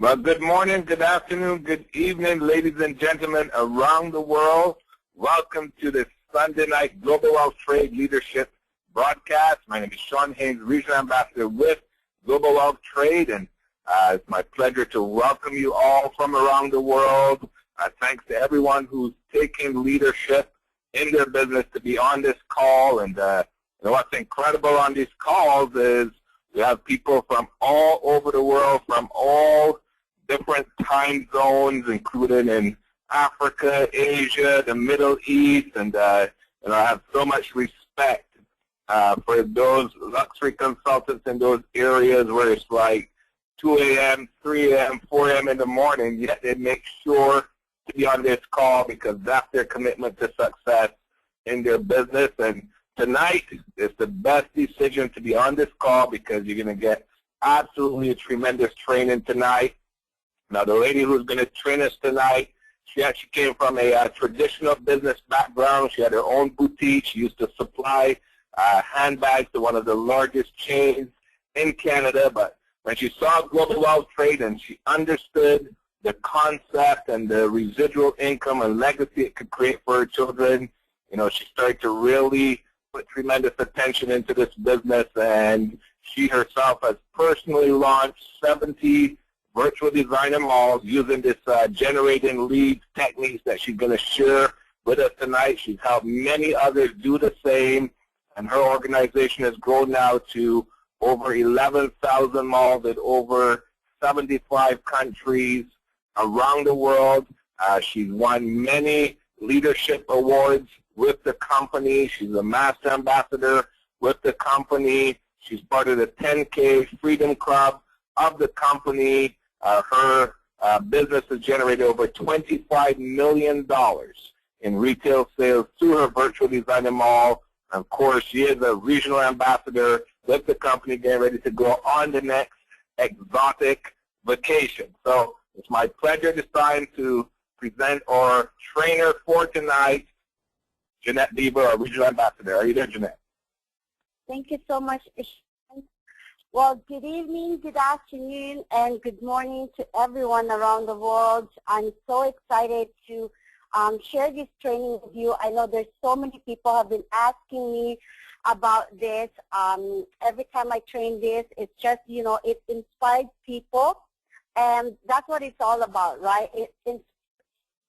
Well, good morning, good afternoon, good evening, ladies and gentlemen around the world. Welcome to this Sunday night Global Wealth Trade Leadership broadcast. My name is Sean Haynes, Regional Ambassador with Global Wealth Trade, and it's my pleasure to welcome you all from around the world. Thanks to everyone who's taking leadership in their business to be on this call. And what's incredible on these calls is we have people from all over the world, from all different time zones, including in Africa, Asia, the Middle East, and I have so much respect for those luxury consultants in those areas where it's like 2 a.m., 3 a.m., 4 a.m. in the morning, yet they make sure to be on this call because that's their commitment to success in their business. And tonight is the best decision to be on this call because you're going to get absolutely tremendous training tonight. Now, the lady who's going to train us tonight, she actually came from a traditional business background. She had her own boutique. She used to supply handbags to one of the largest chains in Canada. But when she saw Global Wealth Trade and she understood the concept and the residual income and legacy it could create for her children, she started to really put tremendous attention into this business. And she herself has personally launched 70 virtual designer malls using this generating leads techniques that she's going to share with us tonight. She's helped many others do the same, and her organization has grown now to over 11,000 malls in over 75 countries around the world. She's won many leadership awards with the company. She's a master ambassador with the company. She's part of the 10K Freedom Club of the company. Her business has generated over $25 million in retail sales through her virtual designer mall. And of course, she is a regional ambassador with the company, getting ready to go on the next exotic vacation. So it's my pleasure this time to present our trainer for tonight, Jenett Beaver, our regional ambassador. Are you there, Jenett? Thank you so much. Well, good evening, good afternoon, and good morning to everyone around the world. I'm so excited to share this training with you. I know there's so many people have been asking me about this. Every time I train this, it's just, it inspired people, and that's what it's all about, right? It's,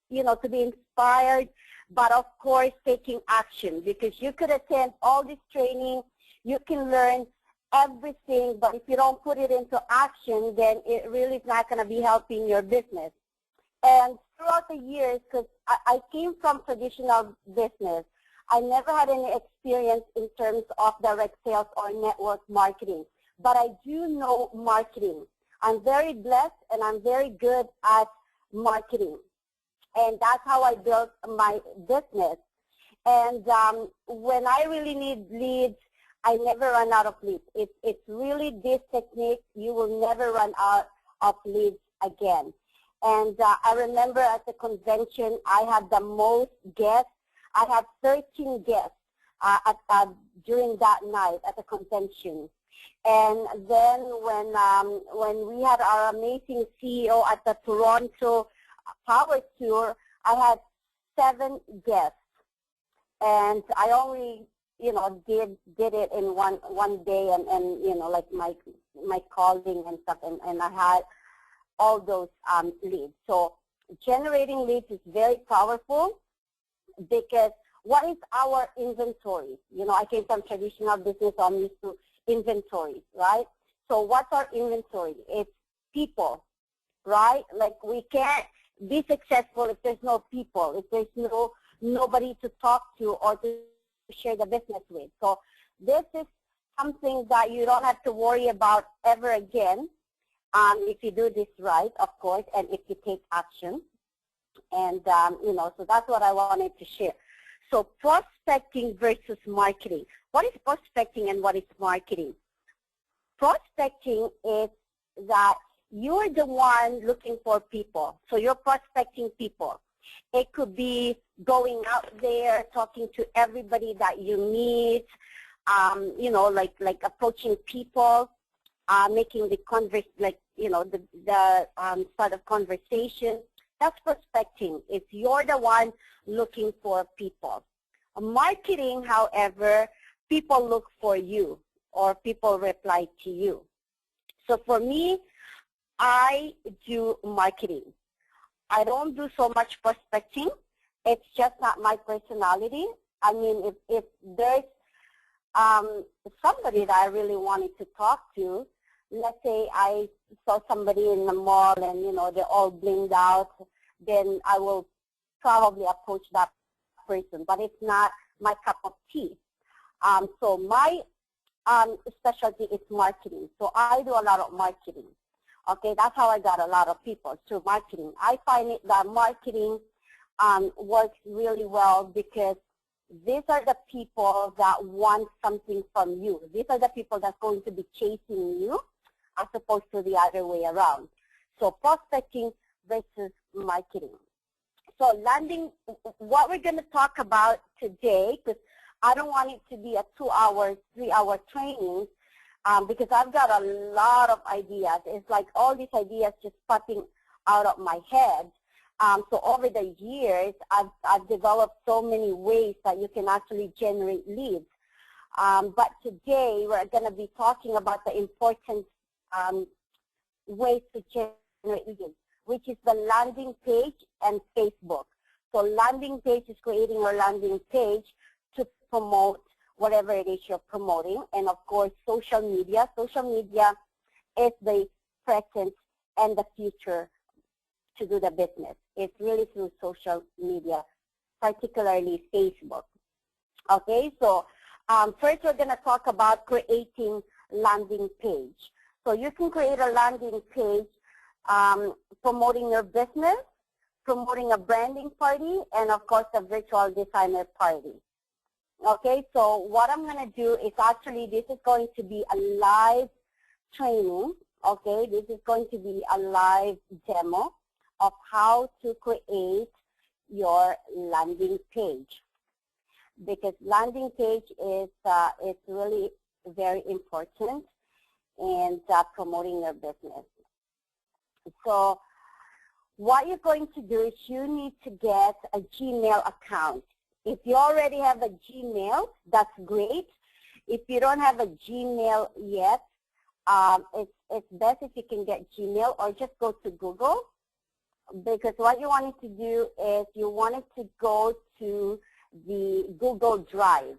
to be inspired, but of course taking action, because you could attend all this training, you can learn everything, but if you don't put it into action, then it really is not going to be helping your business. And throughout the years, because I came from traditional business, I never had any experience in terms of direct sales or network marketing, but I do know marketing. I'm very blessed and I'm very good at marketing, and that's how I built my business. And when I really need leads, I never run out of leads. It's really this technique. You will never run out of leads again. And I remember at the convention, I had the most guests. I had 13 guests during that night at the convention. And then when we had our amazing CEO at the Toronto Power Tour, I had 7 guests. And I only did it in one day, and like my calling and stuff, and I had all those leads. So generating leads is very powerful, because what is our inventory? I came from traditional business, so I'm used to inventory, right? So what's our inventory? It's people, right? Like, we can't be successful if there's no people, if there's nobody to talk to or to share the business with. So this is something that you don't have to worry about ever again if you do this right, of course, and if you take action. And, so that's what I wanted to share. So prospecting versus marketing. What is prospecting and what is marketing? Prospecting is that you're the one looking for people. So you're prospecting people. It could be going out there, talking to everybody that you meet, like approaching people, making the the start of conversation. That's prospecting. If you're the one looking for people. Marketing, however, people look for you or people reply to you. So for me, I do marketing. I don't do so much prospecting. It's just not my personality. I mean, if there's somebody that I really wanted to talk to, let's say I saw somebody in the mall and, they're all blinged out, then I will probably approach that person, but it's not my cup of tea. So my specialty is marketing. So I do a lot of marketing. Okay, that's how I got a lot of people, through marketing. I find it that marketing works really well because these are the people that want something from you. These are the people that's going to be chasing you as opposed to the other way around. So prospecting versus marketing. So landing, what we're going to talk about today, because I don't want it to be a 2-hour, 3-hour training, because I've got a lot of ideas. It's like all these ideas just popping out of my head. So over the years, I've developed so many ways that you can actually generate leads. But today, we're going to be talking about the important ways to generate leads, which is the landing page and Facebook. So landing page is creating a landing page to promote whatever it is you're promoting. And of course, social media. Social media is the present and the future to do the business. It's really through social media, particularly Facebook. Okay, so first we're going to talk about creating landing page. So you can create a landing page promoting your business, promoting a branding party, and of course a virtual designer party. Okay, so what I'm going to do is actually, this is going to be a live training. Okay, this is going to be a live demo of how to create your landing page, because landing page is really very important in promoting your business. So what you're going to do is you need to get a Gmail account. If you already have a Gmail, that's great. If you don't have a Gmail yet, it's best if you can get Gmail, or just go to Google, because what you wanted to do is you wanted to go to the Google Drive.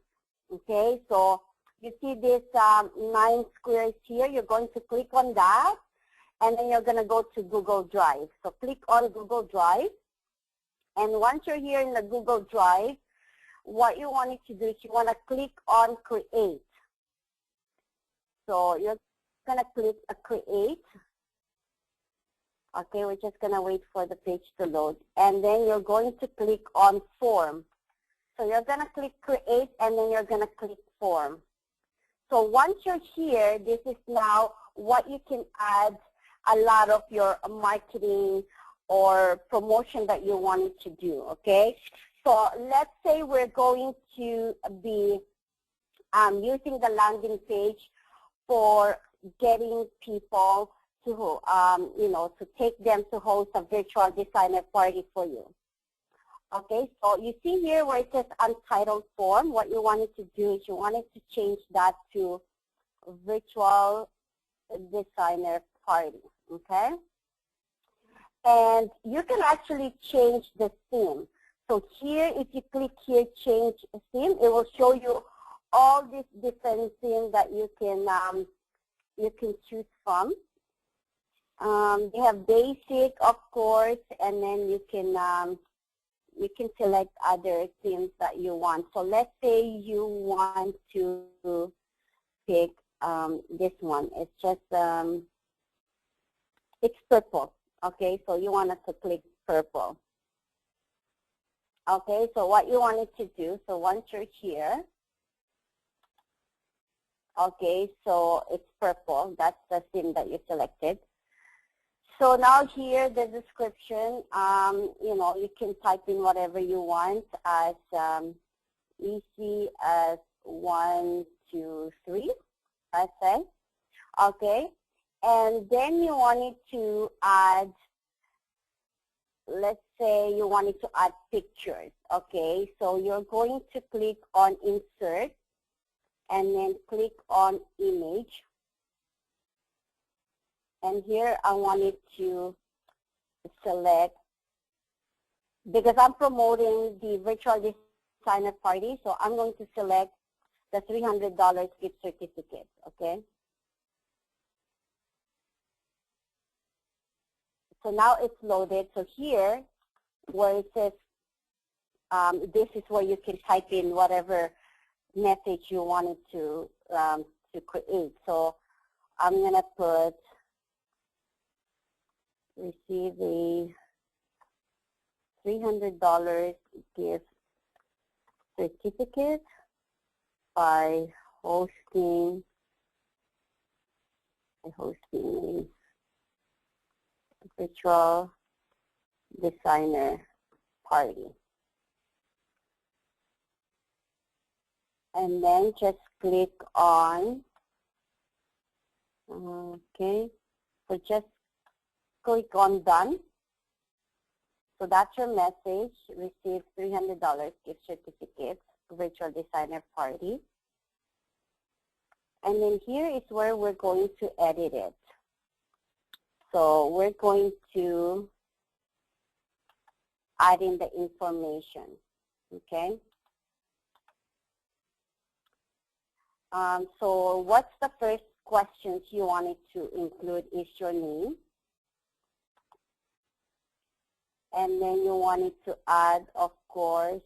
Okay, so you see this 9 squares here. You're going to click on that, and then you're going to go to Google Drive. So click on Google Drive, and once you're here in the Google Drive, what you wanted to do is you want to click on Create. So you're going to click Create. Okay, we're just going to wait for the page to load. And then you're going to click on Form. So you're going to click Create, and then you're going to click Form. So once you're here, this is now what you can add a lot of your marketing or promotion that you wanted to do, okay? So let's say we're going to be using the landing page for getting people to, to take them to host a virtual designer party for you. Okay, so you see here where it says untitled form, what you wanted to do is you wanted to change that to virtual designer party, okay? And you can actually change the theme. So here, if you click here, change theme, it will show you all these different themes that you can choose from. You have basic, of course, and then you can select other themes that you want. So let's say you want to pick this one. It's just it's purple. Okay, so you want to click purple. Okay, so what you wanted to do, so once you're here, okay, so it's purple. That's the theme that you selected. So now here, the description, you can type in whatever you want as easy as 1, 2, 3, I say. Okay, And then you wanted to add, let's say you wanted to add pictures, okay? So you're going to click on Insert and then click on Image. And here I wanted to select, because I'm promoting the virtual designer party, so I'm going to select the $300 gift certificate, okay? So now it's loaded. So here, where it says, this is where you can type in whatever message you wanted to create. So I'm going to put, receive a $300 gift certificate by hosting a virtual designer party. And then just click on, okay, so just click on Done. So that's your message, receive $300 gift certificate, virtual designer party. And then here is where we're going to edit it. So we're going to add in the information, okay? So what's the first questions you wanted to include is your name. And then you wanted to add, of course,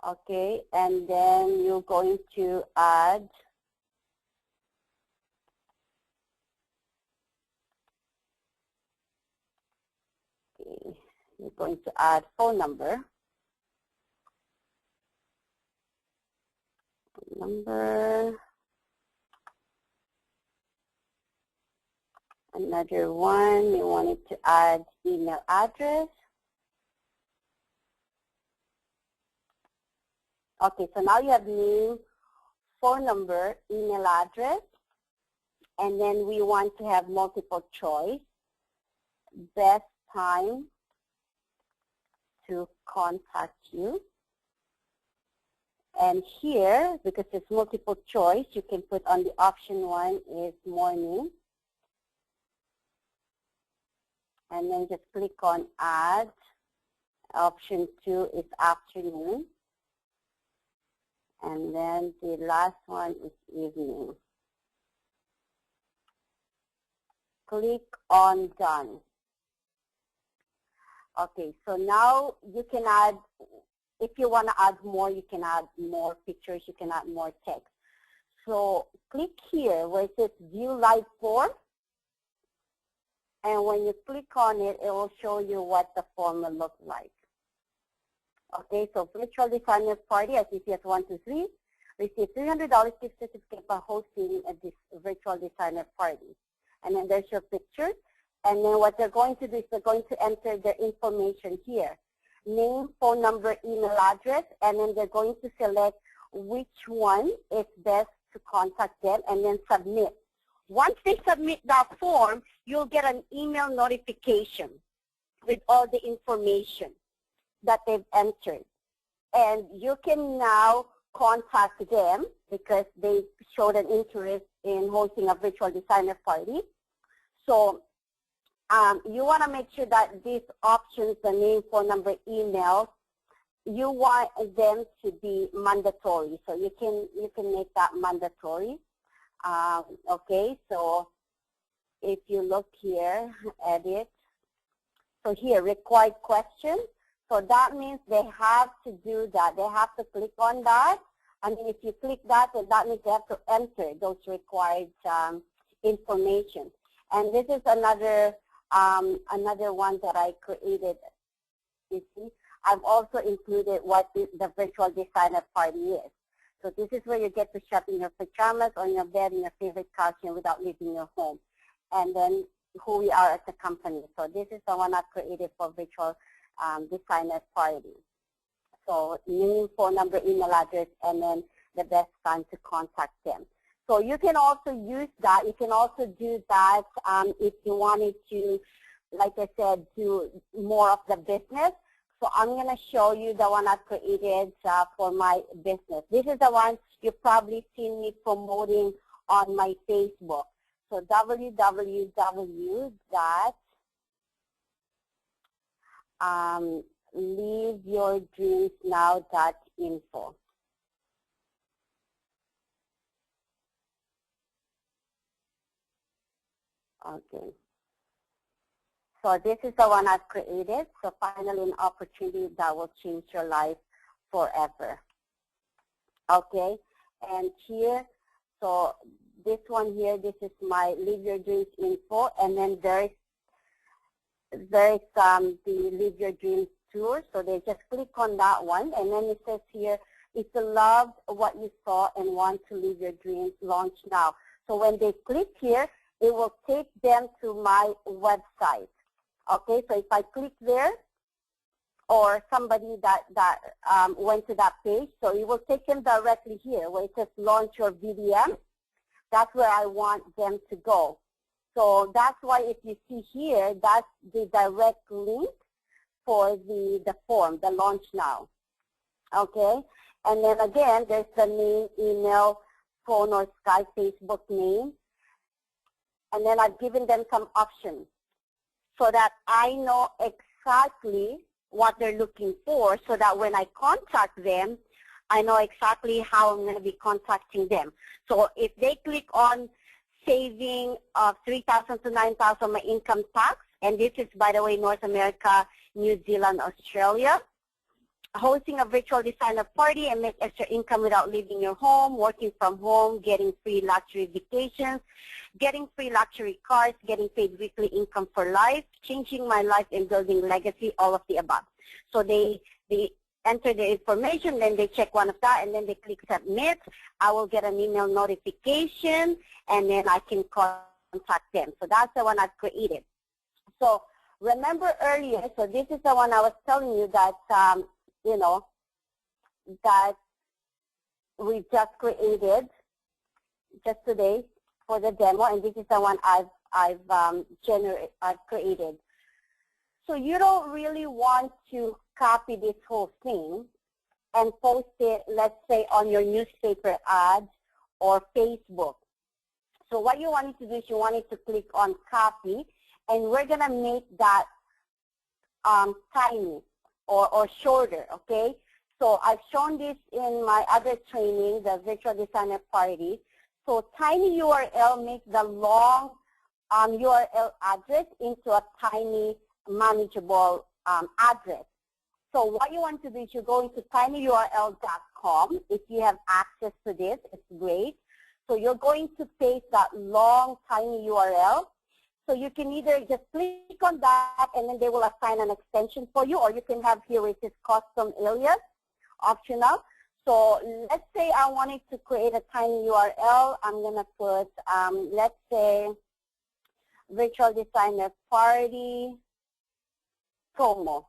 okay, and then you're going to add you're going to add phone number. Another one, you wanted to add email address. Okay, so now you have name, phone number, email address, and then we want to have multiple choice. Best time to contact you. And here, because it's multiple choice, you can put on the option 1 is morning. And then just click on add. Option 2 is afternoon. And then the last one is evening. Click on done. Okay, so now you can add, if you want to add more, you can add more pictures, you can add more text. So click here where it says view live form. And when you click on it, it will show you what the form will look like. Okay, so virtual designer party, SCCS 123, receive $300 gift certificate for hosting this virtual designer party. And then there's your pictures. And then what they're going to do is they're going to enter their information here. Name, phone number, email address, and then they're going to select which one is best to contact them and then submit. Once they submit that form, you'll get an email notification with all the information that they've entered. And you can now contact them because they showed an interest in hosting a virtual designer party. So you want to make sure that these options, the name, phone number, email, you want them to be mandatory. So you can make that mandatory. Okay, so if you look here, edit. So here, required question. So that means they have to do that. They have to click on that. And if you click that, then that means they have to enter those required information. And this is another one that I created. You see, I've also included what the virtual designer party is. So this is where you get to shop in your pajamas or in your bed in your favorite costume without leaving your home. And then who we are as a company. So this is the one I created for virtual designer party. So name, phone number, email address, and then the best time to contact them. So you can also use that. You can also do that if you wanted to, like I said, do more of the business. So I'm going to show you the one I created for my business. This is the one you've probably seen me promoting on my Facebook. So www.liveyourdreamsnow.info. Okay. So this is the one I've created. So finally an opportunity that will change your life forever. Okay. And here, so this one here, this is my Live Your Dreams info. And then there's the Live Your Dreams tour. So they just click on that one. And then it says here, if you loved what you saw and want to live your dreams, launch now. So when they click here, it will take them to my website. Okay, so if I click there, or somebody that went to that page, so it will take them directly here where it says launch your VDM. That's where I want them to go. So that's why if you see here, that's the direct link for the form, the launch now. Okay, and then again, there's the name, email, phone, or Skype, Facebook name. And then I've given them some options so that I know exactly what they're looking for, so that when I contact them, I know exactly how I'm going to be contacting them. So if they click on saving $3,000 to $9,000 my income tax, and this is, by the way, North America, New Zealand, Australia, hosting a virtual designer party and make extra income without leaving your home, working from home, getting free luxury vacations, getting free luxury cars, getting paid weekly income for life, changing my life and building legacy, all of the above. So they enter the information, then they check one of that, and then they click submit. I will get an email notification, and then I can contact them. So that's the one I've created. So remember earlier, so this is the one I was telling you that, you know, that we just created just today for the demo, and this is the one I've created. So you don't really want to copy this whole thing and post it, let's say, on your newspaper ads or Facebook. So what you wanted to do is you wanted to click on copy, and we're going to make that tiny or shorter, okay? So I've shown this in my other training, the virtual designer party. So tiny URL makes the long URL address into a tiny manageable address. So what you want to do is you go into tinyurl.com. If you have access to this, it's great. So you're going to paste that long tiny URL. So you can either just click on that and then they will assign an extension for you, or you can have here which is custom alias, optional. So let's say I wanted to create a tiny URL. I'm going to put, let's say, virtual designer party promo.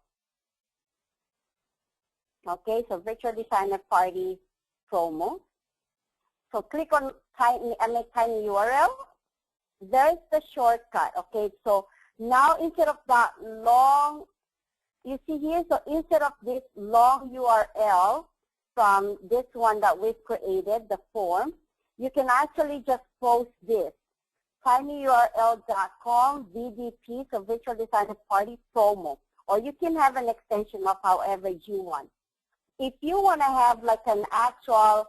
Okay, so virtual designer party promo. So click on make tiny URL. There's the shortcut, okay? So now instead of that long, you see here, so instead of this long URL from this one that we've created, the form, you can actually just post this, tinyurl.com VDP, so virtual designer party promo, or you can have an extension of however you want. If you want to have like an actual,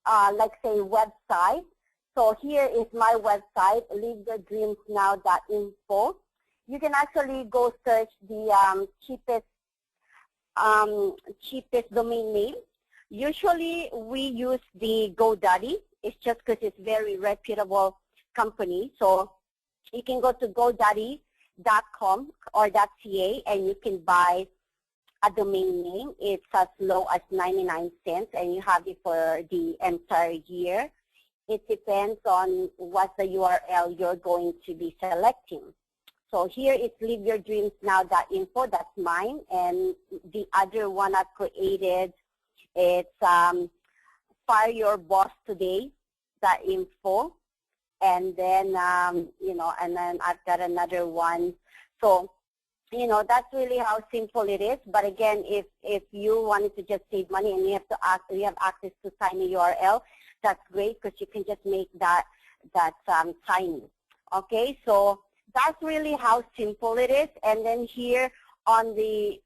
like say, website, so here is my website, liveyourdreamsnow.info. You can actually go search the cheapest domain name. Usually we use the GoDaddy. It's just because it's very reputable company. So you can go to godaddy.com or .ca and you can buy a domain name. It's as low as 99 cents and you have it for the entire year. It depends on what the URL you're going to be selecting. So here it's liveyourdreamsnow.info, that's mine, and the other one I've created, it's fireyourbosstoday.info. And then, and then I've got another one. So, that's really how simple it is. But again, if you wanted to just save money and you have access to tiny URL, that's great because you can just make that tiny. Okay, so that's really how simple it is. And then here on the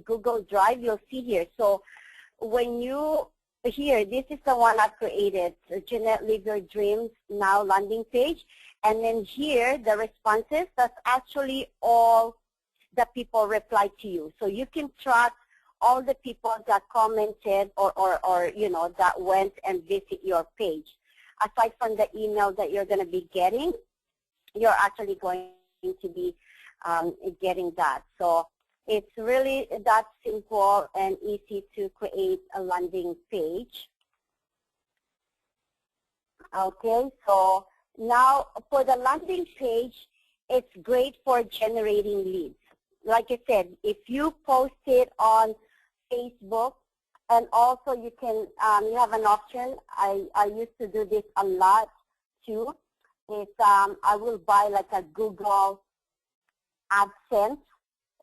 Google Drive, you'll see here. So when here, this is the one I've created, Jenett Live Your Dreams Now landing page. And then here, the responses, that's actually all the people reply to you. So you can track all the people that commented or that went and visit your page. Aside from the email that you're going to be getting, you're actually going to be getting that. So it's really that simple and easy to create a landing page. Okay, so now for the landing page, it's great for generating leads. Like I said, if you post it on Facebook, and also you can, you have an option, I used to do this a lot too, is I will buy like a Google AdSense,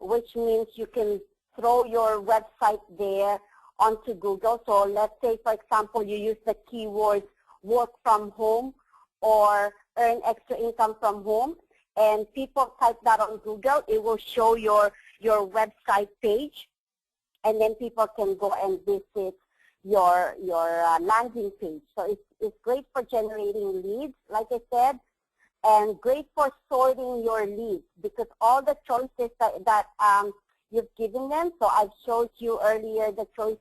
which means you can throw your website there onto Google. So let's say, for example, you use the keywords work from home or earn extra income from home, and people type that on Google, it will show your website page, and then people can go and visit your landing page. So it's great for generating leads, like I said, and great for sorting your leads because all the choices that you've given them. So I showed you earlier the choices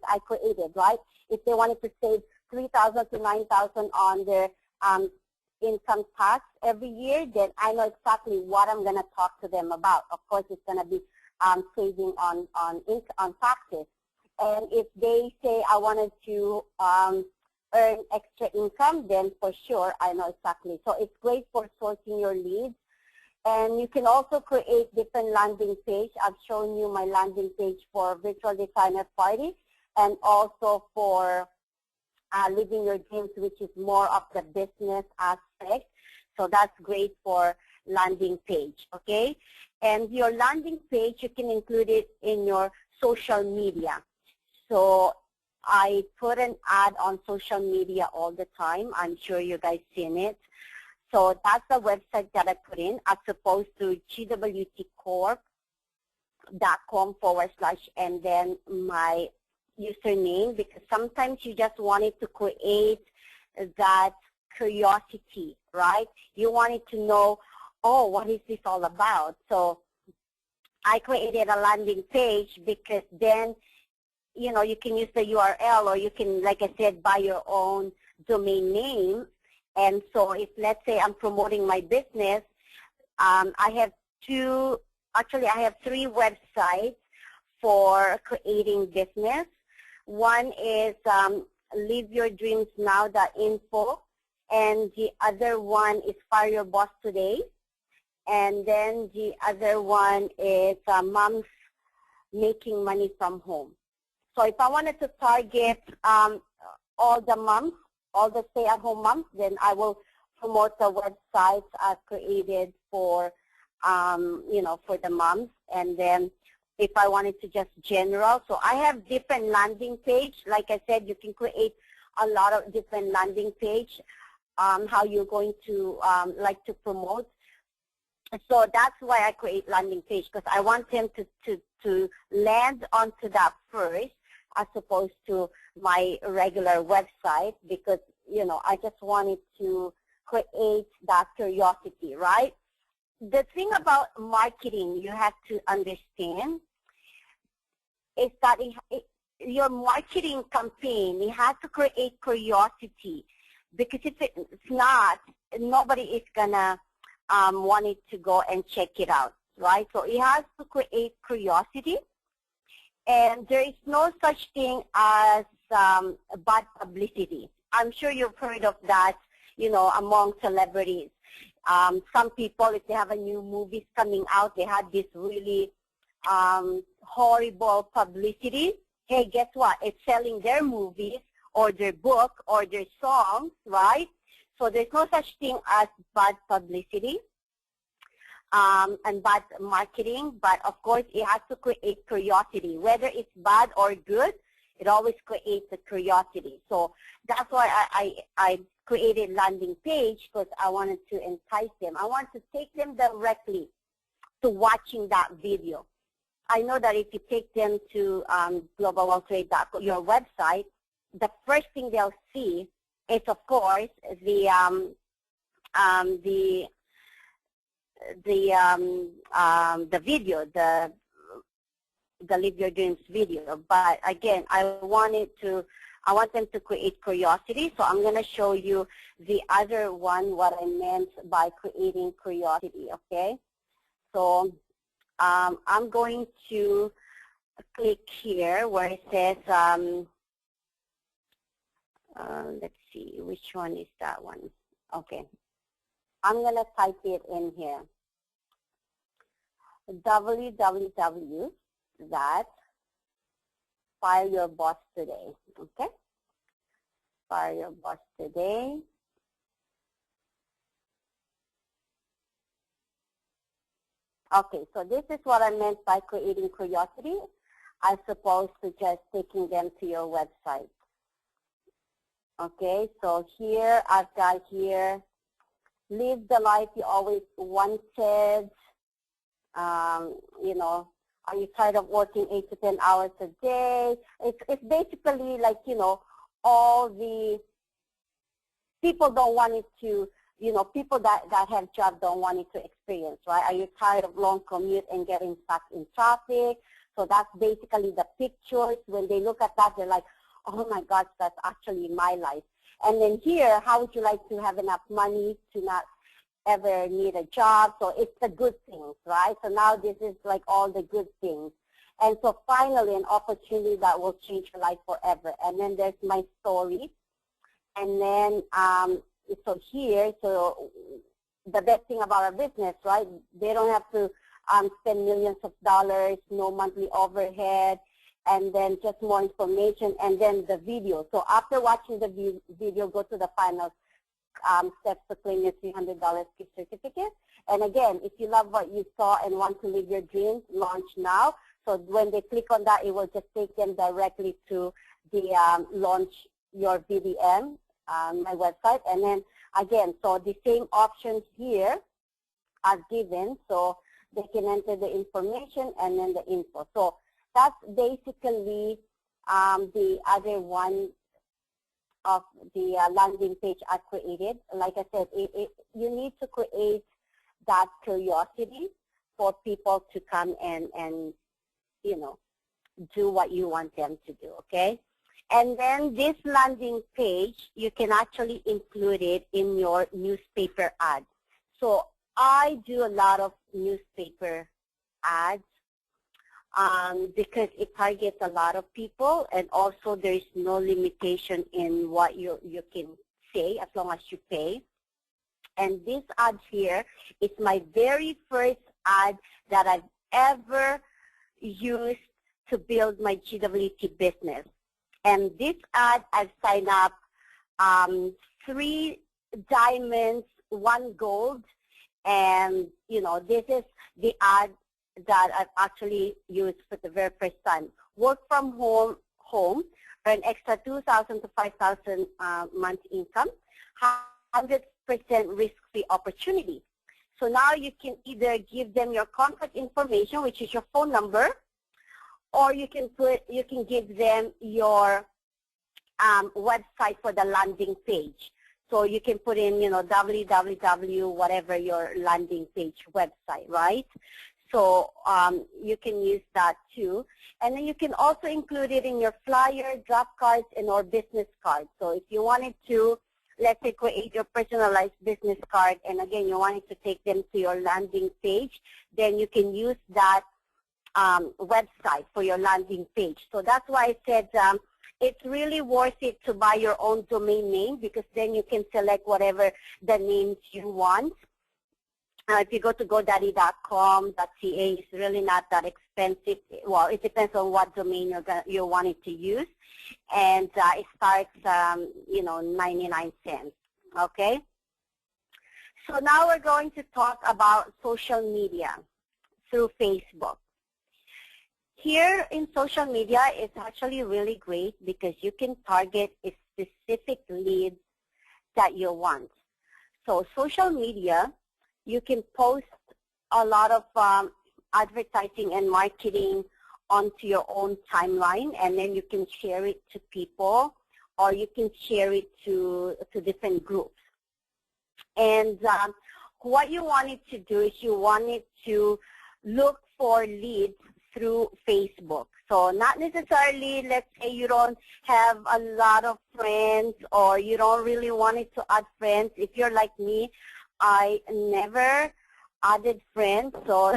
I created, right? If they wanted to save $3,000 to $9,000 on their income tax every year, then I know exactly what I'm going to talk to them about. Of course, it's going to be saving on taxes. And if they say I wanted to earn extra income, then for sure I know exactly. So it's great for sorting your leads. And you can also create different landing page. I've shown you my landing page for virtual designer party and also for living your dreams, which is more of the business aspect. So that's great for landing page, okay? And your landing page, you can include it in your social media. So I put an ad on social media all the time. I'm sure you guys seen it. So that's the website that I put in as opposed to gwtcorp.com/ and then my username, because sometimes you just wanted to create that curiosity, right? You wanted to know, oh, what is this all about? So I created a landing page because then, you know, you can use the URL or you can, like I said, buy your own domain name. And so if, let's say, I'm promoting my business, I have I have 3 websites for creating business. One is liveyourdreamsnow.info, and the other one is Fire Your Boss Today. And then the other one is Moms Making Money from Home. So if I wanted to target all the moms, all the stay-at-home moms, then I will promote the websites I've created for, you know, for the moms. And then if I wanted to just general, so I have different landing page. Like I said, you can create a lot of different landing page, how you're going to like to promote. So that's why I create landing page, because I want them to land onto that first as opposed to my regular website, because, you know, I just wanted to create that curiosity, right? The thing about marketing you have to understand is that your marketing campaign, it has to create curiosity, because if it's not, nobody is going to want it to go and check it out, right? So it has to create curiosity. And there is no such thing as bad publicity. I'm sure you've heard of that, you know, among celebrities. Some people, if they have a new movie coming out, they had this really horrible publicity. Hey, guess what? It's selling their movies or their book or their songs, right? So there's no such thing as bad publicity and bad marketing, but of course it has to create curiosity. Whether it's bad or good, it always creates a curiosity. So that's why I created landing page, because I wanted to entice them. I want to take them directly to watching that video. I know that if you take them to globalwealthtrade.com, your website, the first thing they'll see is, of course, the video, the Live Your Dreams video. But again, I want them to create curiosity. So I'm going to show you the other one, what I meant by creating curiosity, okay? So I'm going to click here where it says, let's see, which one is that one? Okay. I'm going to type it in here. www.fireyourbosstoday. Okay? Fire Your Boss Today. Okay, so this is what I meant by creating curiosity, as opposed to just taking them to your website. Okay, so here I've got here, live the life you always wanted. You know, are you tired of working 8 to 10 hours a day? It's basically like, you know, all the people don't want it to, you know, people that have jobs don't want it to experience, right? Are you tired of long commute and getting stuck in traffic? So that's basically the pictures. When they look at that, they're like, oh my gosh, that's actually my life. And then here, how would you like to have enough money to not ever need a job? So it's the good things, right? So now this is like all the good things. And so finally, an opportunity that will change your life forever. And then there's my story. And then, so here, so the best thing about our business, right? They don't have to spend millions of dollars, no monthly overhead, and then just more information, and then the video. So after watching the video, go to the final steps to claim your $300 gift certificate. And again, if you love what you saw and want to live your dreams, launch now. So when they click on that, it will just take them directly to the launch your VDM, my website. And then again, so the same options here are given, so they can enter the information and then the info. So that's basically the other one of the landing page I created. Like I said, you need to create that curiosity for people to come and you know, do what you want them to do, okay? And then this landing page, you can actually include it in your newspaper ad. So I do a lot of newspaper ads because it targets a lot of people, and also there's no limitation in what you can say as long as you pay. And this ad here is my very first ad that I've ever used to build my GWT business. And this ad, I've signed up 3 diamonds, 1 gold, and you know, this is the ad that I've actually used for the very first time. Work from home, earn extra $2,000 to $5,000 month income, 100% risk-free opportunity. So now you can either give them your contact information, which is your phone number, or you can give them your website for the landing page. So you can put in, you know, www, whatever your landing page website, right? So you can use that too. And then you can also include it in your flyer, drop cards, and or business cards. So if you wanted to, let's say, create your personalized business card, and again, you wanted to take them to your landing page, then you can use that website for your landing page. So that's why I said it's really worth it to buy your own domain name, because then you can select whatever the names you want. If you go to GoDaddy.com, .ca, it's really not that expensive. Well, it depends on what domain you're wanting to use, and it starts, 99 cents. Okay. So now we're going to talk about social media through Facebook. Here in social media, it's actually really great because you can target a specific lead that you want. So social media, you can post a lot of advertising and marketing onto your own timeline, and then you can share it to people, or you can share it to different groups. And what you wanted to do is you wanted to look for leads through Facebook. So not necessarily, let's say you don't have a lot of friends or you don't really want to add friends. If you're like me, I never added friends. So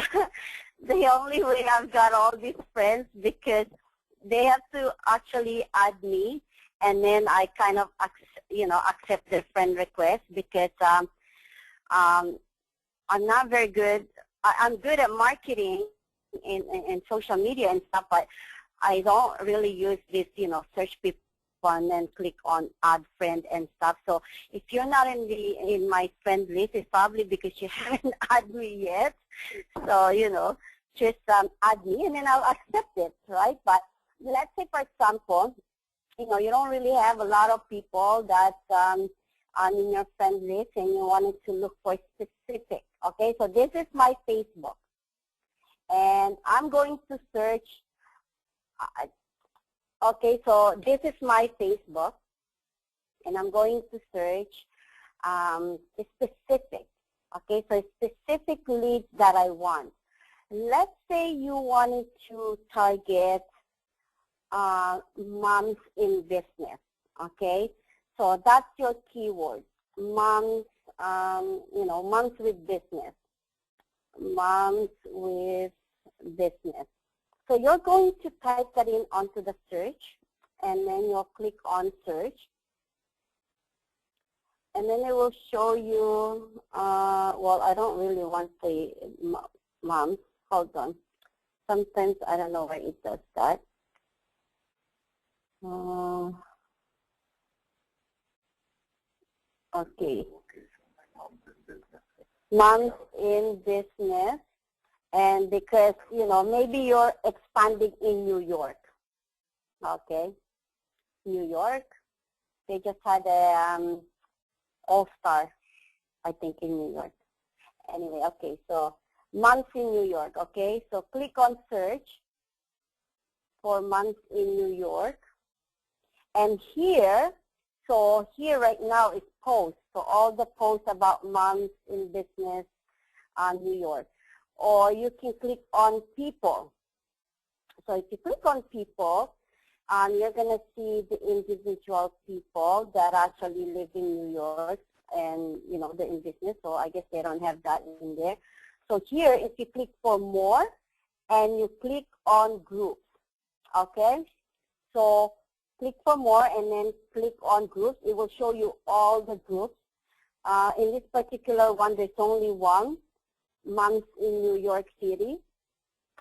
the only way I've got all these friends because they have to actually add me, and then I kind of accept their friend request because I'm not very good. I'm good at marketing in social media and stuff, but I don't really use this, search people and then click on add friend and stuff. So if you're not in my friend list, it's probably because you haven't added me yet. So, just add me and then I'll accept it, right? But let's say, for example, you don't really have a lot of people that are in your friend list and you wanted to look for specific. Okay, so this is my Facebook. And I'm going to search, okay, so this is my Facebook, and I'm going to search specific, okay, so specific leads that I want. Let's say you wanted to target moms in business, okay, so that's your keyword, moms, moms with business, moms with business. So you're going to type that in onto the search, and then you'll click on search, and then it will show you, well, I don't really want the moms. Hold on. Sometimes I don't know why it does that. Okay. Moms in business. And because, maybe you're expanding in New York, okay? New York, they just had a All-Star, I think, in New York. Anyway, okay, so moms in New York, okay? So click on search for moms in New York. And here, so here right now is posts. So all the posts about moms in business New York. Or you can click on people. So if you click on people, you're going to see the individual people that actually live in New York and, they're in business. So I guess they don't have that in there. So here, if you click for more and you click on groups, okay? So click for more and then click on groups. It will show you all the groups. In this particular one, there's only one. Moms in New York City.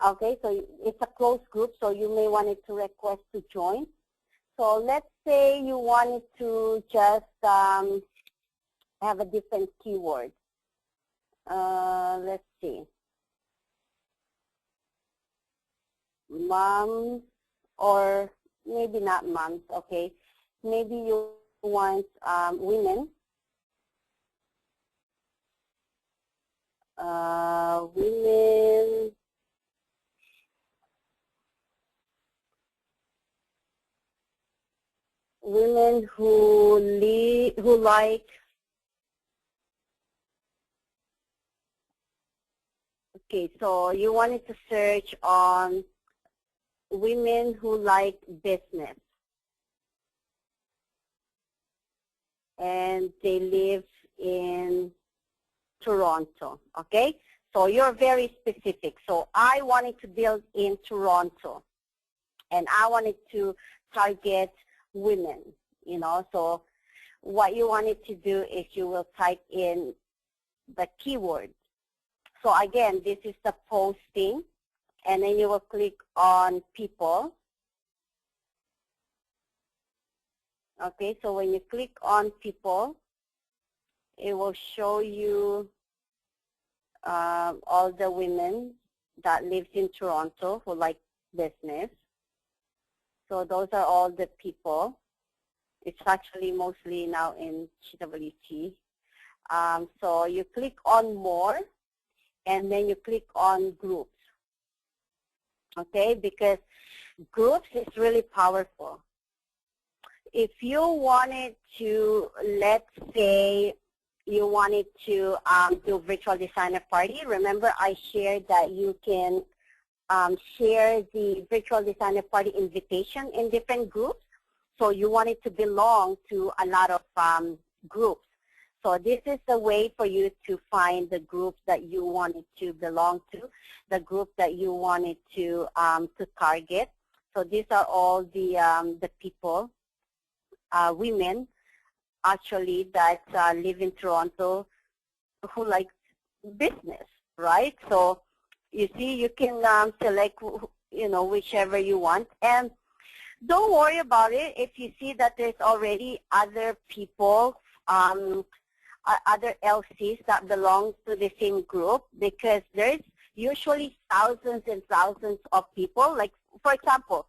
Okay, so it's a closed group, so you may want to request to join. So let's say you wanted to just have a different keyword. Let's see. Moms, or maybe not moms, okay. Maybe you want women. Women who like, okay, so you wanted to search on women who like business and they live in Toronto, okay? So you're very specific. So I wanted to build in Toronto, and I wanted to target women, So what you wanted to do is you will type in the keyword, So again, this is the posting, and then you will click on people. Okay, so when you click on people, it will show you all the women that lives in Toronto who like business. So those are all the people. It's actually mostly now in GWT. So you click on more, and then you click on groups. Okay, because groups is really powerful. If you wanted to, let's say, you wanted to do virtual designer party, remember I shared that you can share the virtual designer party invitation in different groups. So you wanted to belong to a lot of groups. So this is the way for you to find the groups that you wanted to belong to, the group that you wanted to target. So these are all the people, women, actually, that live in Toronto who like business, right? So you see, you can select, whichever you want. And don't worry about it if you see that there's already other people, other LCs that belong to the same group, because there's usually thousands and thousands of people. Like, for example,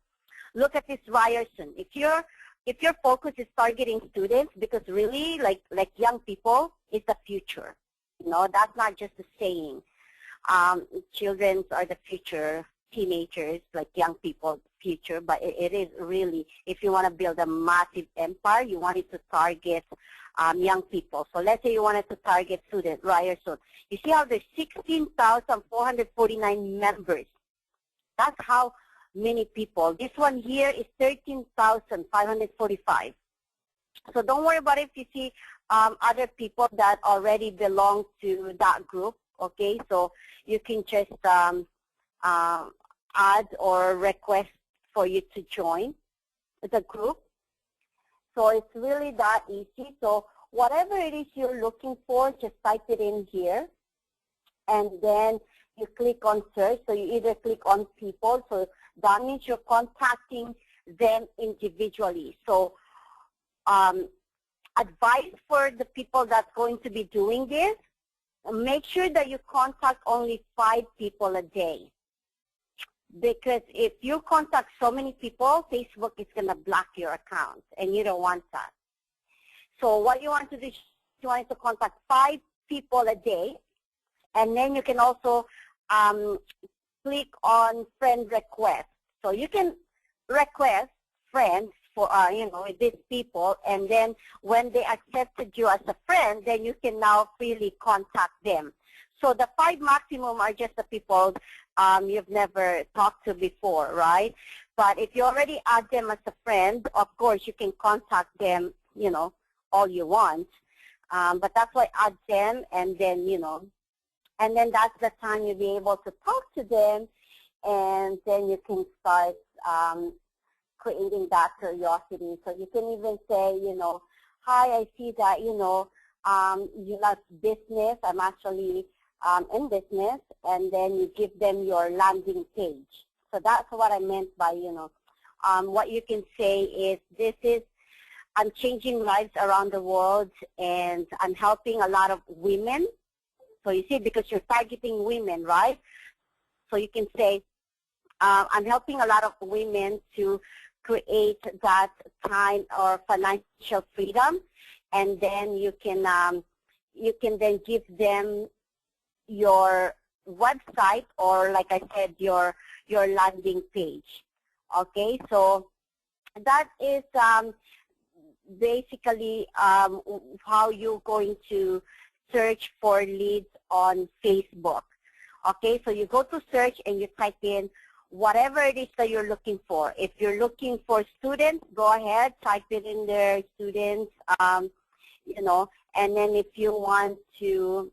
look at this Ryerson. If your focus is targeting students, because really, like young people is the future. That's not just a saying. Children are the future, teenagers, like young people, future, but it is really, if you want to build a massive empire, you wanted to target young people. So let's say you wanted to target students, Ryerson. You see how there's 16,449 members. That's how many people. This one here is 13,545. So don't worry about it if you see other people that already belong to that group, okay? So you can just add or request for you to join the group. So it's really that easy. So whatever it is you're looking for, just type it in here, and then you click on search. So you either click on people, so that means you're contacting them individually. So advice for the people that's going to be doing this, make sure that you contact only 5 people a day. Because if you contact so many people, Facebook is going to block your account, and you don't want that. So what you want to do is you want to contact 5 people a day, and then you can also click on friend request. So you can request friends for these people, and then when they accepted you as a friend, then you can now freely contact them. So the 5 maximum are just the people you've never talked to before, right? But if you already add them as a friend, of course you can contact them, all you want. But that's why add them, and then, and then that's the time you'll be able to talk to them, and then you can start creating that curiosity. So you can even say, hi, I see that, you love business. I'm actually in business, and then you give them your landing page. So that's what I meant by, what you can say is, I'm changing lives around the world, and I'm helping a lot of women. So you see, because you're targeting women, right? So you can say, I'm helping a lot of women to create that time or financial freedom, and then you can then give them your website, or like I said, your landing page. Okay, so that is basically how you're going to search for leads on Facebook. Okay, so you go to search and you type in whatever it is that you're looking for. If you're looking for students, go ahead, type it in there, students, and then if you want to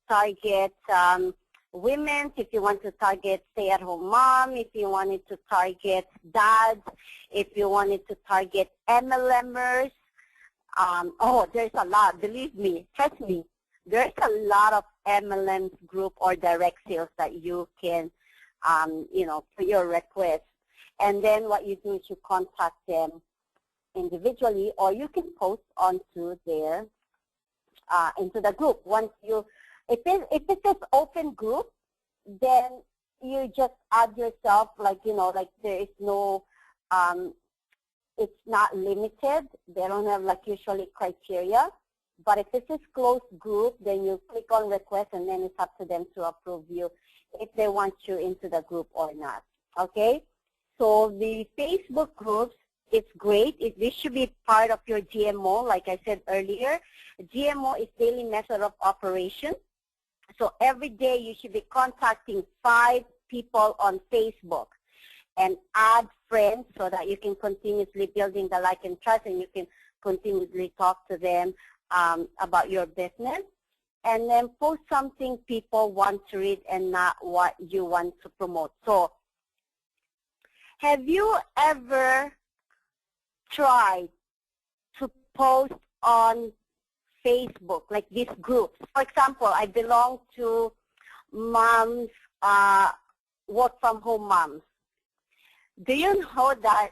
target women, if you want to target stay-at-home mom, if you wanted to target dads, if you wanted to target MLMers, there's a lot, believe me, trust me. there's a lot of MLMs group or direct sales that you can, put your request. And then what you do is you contact them individually, or you can post onto their, into the group. Once you, if it's an open group, then you just add yourself, like there is no, it's not limited. They don't have like usually criteria. But if this is closed group, then you click on request, and then it's up to them to approve you if they want you into the group or not. Okay? So the Facebook groups, it's great. This should be part of your GMO, like I said earlier. GMO is daily method of operation. So every day you should be contacting 5 people on Facebook and add friends so that you can continuously building the like and trust, and you can continuously talk to them about your business. And then post something people want to read and not what you want to promote. So have you ever tried to post on Facebook, like these groups? For example, I belong to moms, work from home moms. Do you know that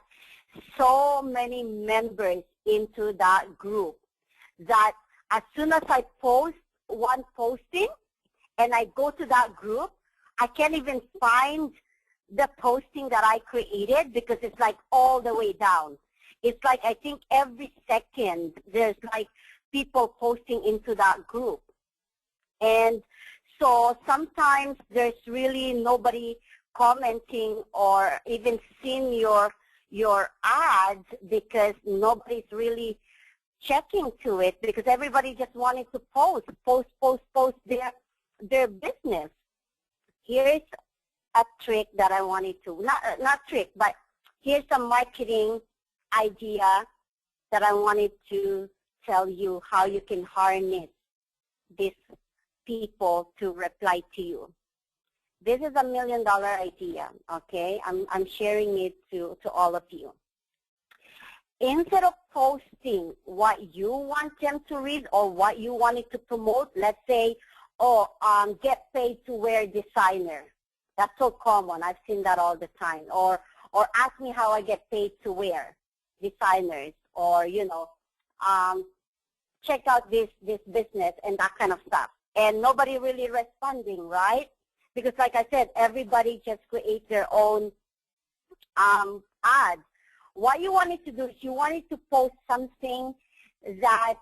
so many members into that group that as soon as I post one posting and I go to that group, I can't even find the posting that I created because it's like all the way down. It's like I think every second there's like people posting into that group. And so sometimes there's really nobody commenting or even seeing your ads because nobody's really checking to it, because everybody just wanted to post their business. Here's a trick that I wanted to, not trick, but here's a marketing idea that I wanted to tell you how you can harness these people to reply to you. This is $1 million idea, okay? I'm sharing it to all of you. Instead of posting what you want them to read or what you wanted to promote, let's say, get paid to wear designer. That's so common. I've seen that all the time. Or ask me how I get paid to wear designers, or check out this business and that kind of stuff. And nobody really responding, right? Because like I said, everybody just create their own ads. What you wanted to do is you wanted to post something that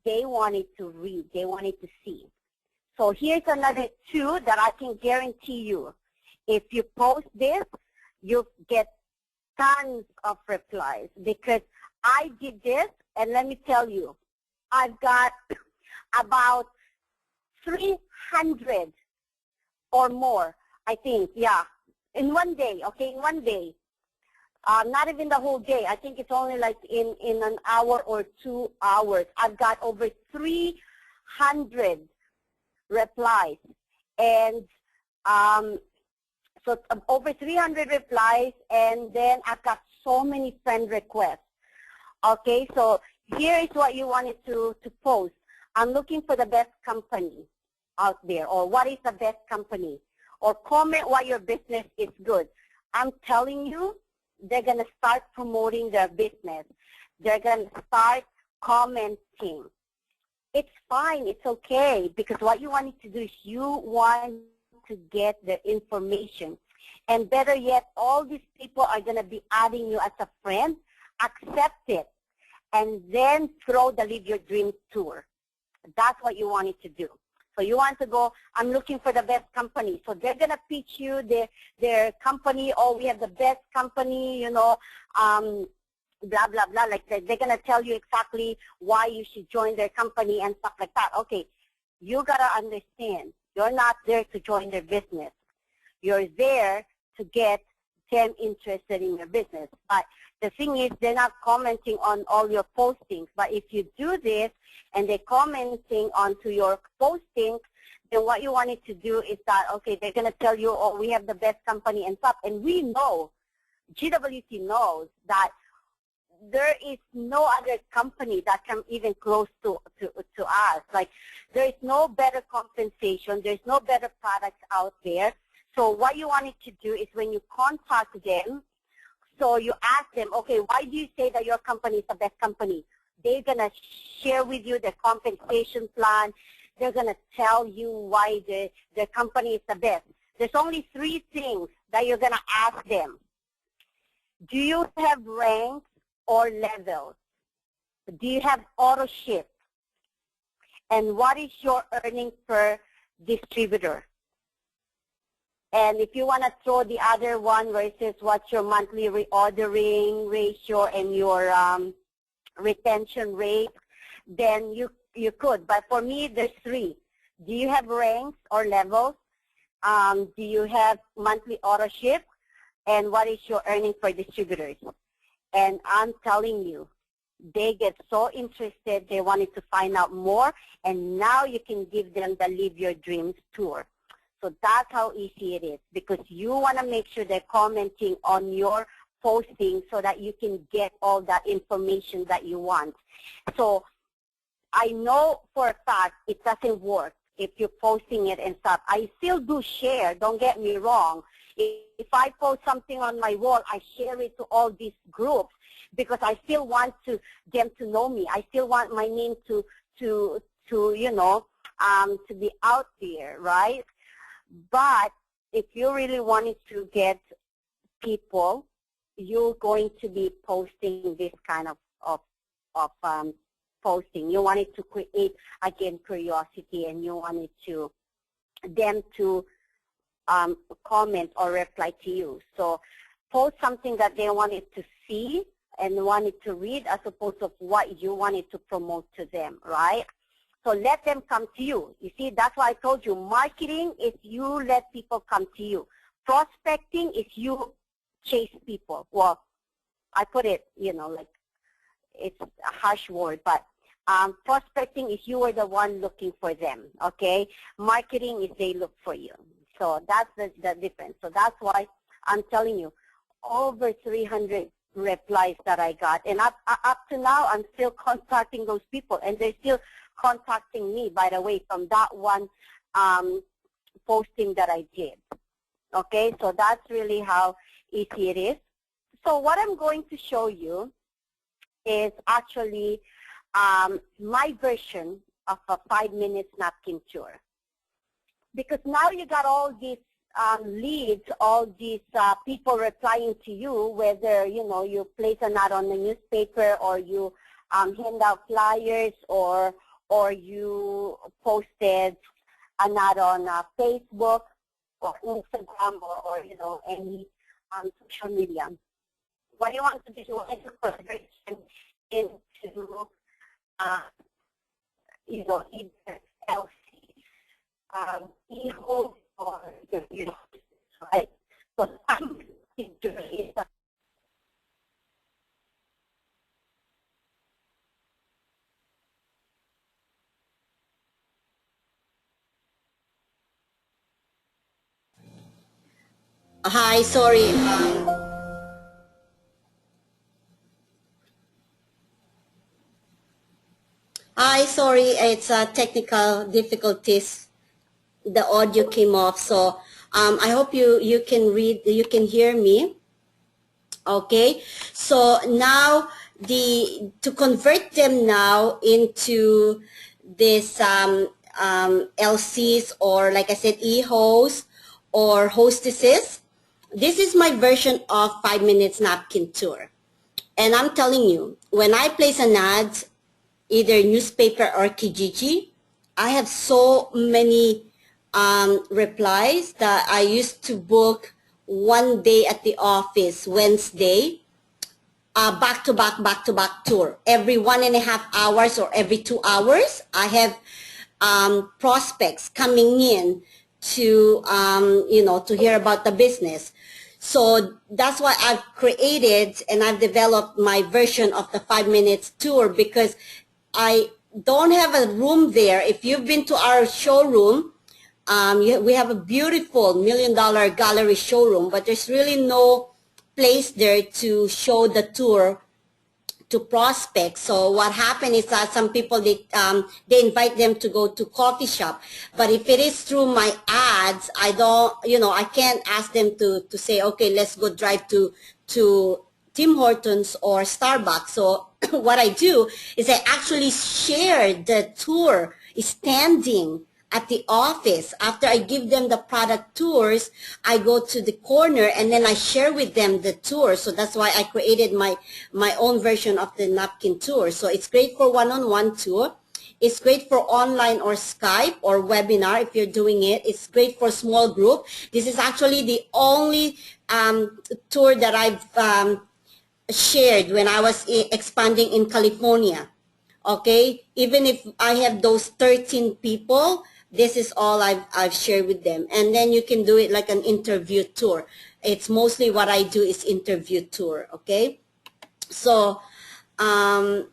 they wanted to read, they wanted to see. So here's another 2 that I can guarantee you. If you post this, you'll get tons of replies, because I did this, and let me tell you, I've got about 300 or more, I think, yeah, in one day, okay, in one day. Not even the whole day. I think it's only like in an hour or 2 hours. I've got over 300 replies. And so over 300 replies, and then I've got so many friend requests. Okay, so here is what you wanted to post. I'm looking for the best company out there, or what is the best company, or comment why your business is good. I'm telling you, they're going to start promoting their business. They're going to start commenting. It's fine. It's okay, because what you wanted to do is you want to get the information. And better yet, all these people are going to be adding you as a friend. Accept it, and then throw the Live Your Dream tour. That's what you wanted to do. So you want to go, I'm looking for the best company. So they're going to pitch you their company. Oh, we have the best company, blah, blah, blah. Like they're going to tell you exactly why you should join their company and stuff like that. Okay, you got to understand, you're not there to join their business. You're there to get them interested in your business. But the thing is, they're not commenting on all your postings. But if you do this and they're commenting onto your postings, then what you wanted to do is that, okay, they're going to tell you, oh, we have the best company and stuff. And we know, GWT knows that there is no other company that come even close to us. Like, there is no better compensation. There's no better products out there. So what you wanted to do is when you contact them, so you ask them, okay, why do you say that your company is the best company? They're going to share with you the compensation plan. They're going to tell you why the company is the best. There's only 3 things that you're going to ask them. Do you have ranks or levels? Do you have auto ship? And what is your earnings per distributor? And if you want to throw the other one where it says what's your monthly reordering ratio and your retention rate, then you could. But for me, there's 3. Do you have ranks or levels? Do you have monthly auto ship? And what is your earnings for distributors? And I'm telling you, they get so interested, they wanted to find out more, and now you can give them the Live Your Dreams tour. So that's how easy it is, because you want to make sure they're commenting on your posting so that you can get all that information that you want. So I know for a fact it doesn't work if you're posting it and stuff. I still do share, don't get me wrong. If I post something on my wall, I share it to all these groups because I still want them to know me. I still want my name to you know, to be out there, right? But if you really wanted to get people, you're going to be posting this kind of posting. You wanted to create, again, curiosity, and you wanted them to comment or reply to you. So post something that they wanted to see and wanted to read as opposed to what you wanted to promote to them, right? So let them come to you. You see, that's why I told you, marketing is you let people come to you. Prospecting is you chase people. Well, I put it, you know, like it's a harsh word, but prospecting is you are the one looking for them, okay? Marketing is they look for you. So that's the difference. So that's why I'm telling you, over 300 replies that I got. And up to now, I'm still contacting those people, and they're still contacting me, by the way, from that one posting that I did. Okay, so that's really how easy it is. So what I'm going to show you is actually my version of a 5-minute napkin tour. Because now you got all these leads, all these people replying to you, whether, you know, you place an ad on the newspaper or you hand out flyers or you posted an ad on Facebook or Instagram or you know, any social media. What you want to do is you want to convert into, you know, either LC, e-home or, you know, right? So I'm doing it. Hi, sorry. Hi, sorry. It's technical difficulties. The audio came off, so I hope you can read. You can hear me. Okay. So now to convert them now into this LCs, or like I said, e-hosts or hostesses. This is my version of 5 minutes napkin tour. And I'm telling you, when I place an ad, either newspaper or Kijiji, I have so many replies that I used to book one day at the office, Wednesday, back to back tour. Every 1.5 hours or every 2 hours, I have prospects coming in to, you know, to hear about the business. So that's why I've created and I've developed my version of the 5 minutes tour, because I don't have a room there. If you've been to our showroom, we have a beautiful $1 million gallery showroom, but there's really no place there to show the tour prospects. So what happened is that some people, they invite them to go to coffee shop. But if it is through my ads, I don't, I can't ask them to say, okay, let's go drive to Tim Hortons or Starbucks. So what I do is I actually share the tour standing at the office. After I give them the product tours, I go to the corner and then I share with them the tour. So that's why I created my own version of the napkin tour. So it's great for one-on-one tour. It's great for online or Skype or webinar if you're doing it. It's great for small group. This is actually the only tour that I've shared when I was expanding in California. Okay, even if I have those 13 people, this is all I've shared with them. And then you can do it like an interview tour. It's mostly what I do is interview tour. Okay, so I'm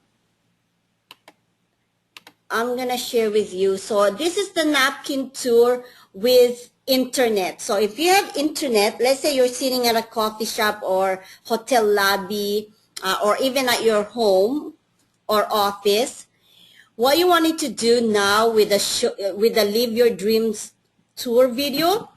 gonna share with you. So this is the napkin tour with internet. So if you have internet, let's say you're sitting at a coffee shop or hotel lobby or even at your home or office, what you wanted to do now with the Live Your Dreams tour video,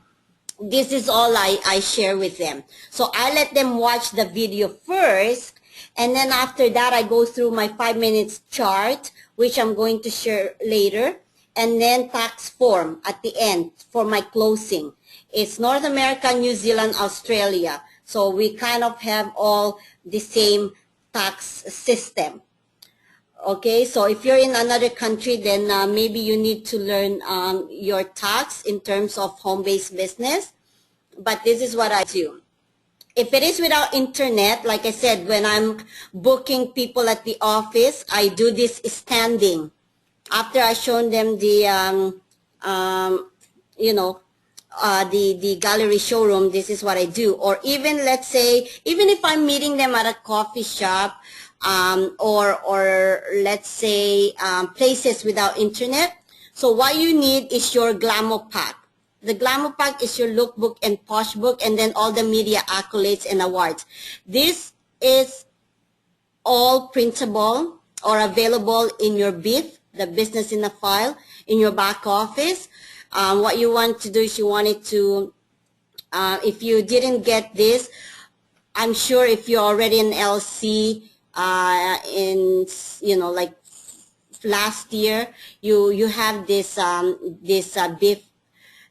this is all I share with them. So I let them watch the video first, and then after that I go through my 5 minutes chart, which I'm going to share later, and then tax form at the end for my closing. It's North America, New Zealand, Australia. So we kind of have all the same tax system. Okay, so if you're in another country, then maybe you need to learn your tax in terms of home-based business. But this is what I do. If it is without internet, like I said, when I'm booking people at the office, I do this standing. After I shown them the, the gallery showroom, this is what I do. Or even, let's say, even if I'm meeting them at a coffee shop, or let's say places without internet. So what you need is your Glamo Pack. The Glamo Pack is your lookbook and posh book, and then all the media accolades and awards. This is all printable or available in your BIF, the business in a file, in your back office. What you want to do is you want it to, if you didn't get this, I'm sure if you're already an LC, in like last year, you have this BIF,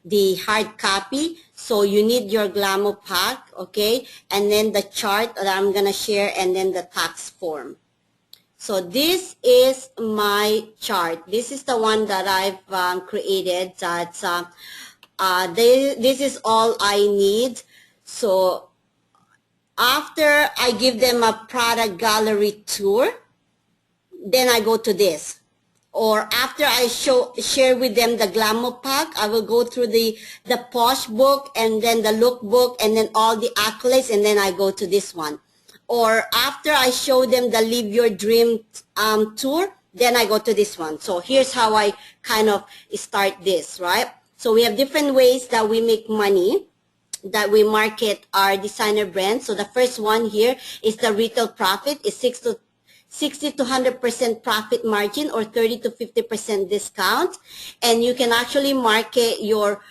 the hard copy. So you need your Glamo Pack, okay, and then the chart that I'm gonna share, and then the tax form. So this is my chart. This is the one that I've created. That's this is all I need. So after I give them a product gallery tour, then I go to this. Or after I share with them the Glamo Pack, I will go through the posh book and then the lookbook and then all the accolades, and then I go to this one. Or after I show them the Live Your Dream tour, then I go to this one. So here's how I kind of start this, right? So we have different ways that we make money, that we market our designer brand. So the first one here is the retail profit. Is 60 to 100% profit margin, or 30 to 50% discount. And you can actually market your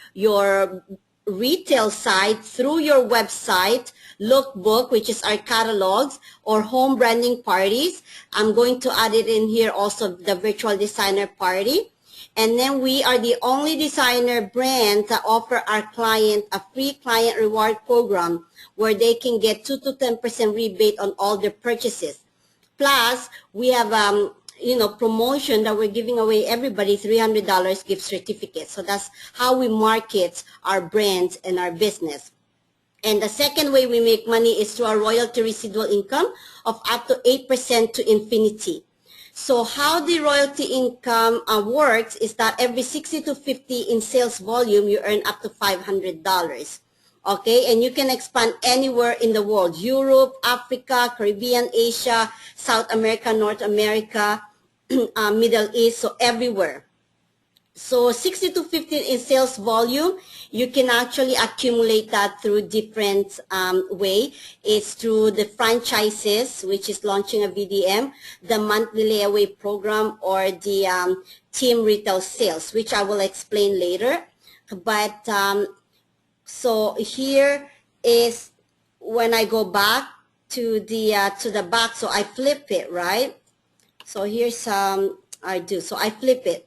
retail site through your website, lookbook, which is our catalogs, or home branding parties. I'm going to add it in here also, the virtual designer party. And then we are the only designer brand that offer our client a free client reward program where they can get 2 to 10% rebate on all their purchases. Plus, we have, promotion that we're giving away everybody $300 gift certificate. So that's how we market our brands and our business. And the second way we make money is through our royalty residual income of up to 8% to infinity. So how the royalty income works is that every 60 to 50 in sales volume, you earn up to $500. Okay, and you can expand anywhere in the world: Europe, Africa, Caribbean, Asia, South America, North America, Middle East, so everywhere. So 60 to 50 in sales volume, you can actually accumulate that through different way. It's through the franchises, which is launching a VDM, the monthly layaway program, or the team retail sales, which I will explain later. But so here is when I go back to the back, so I flip it, right? So here's so I flip it.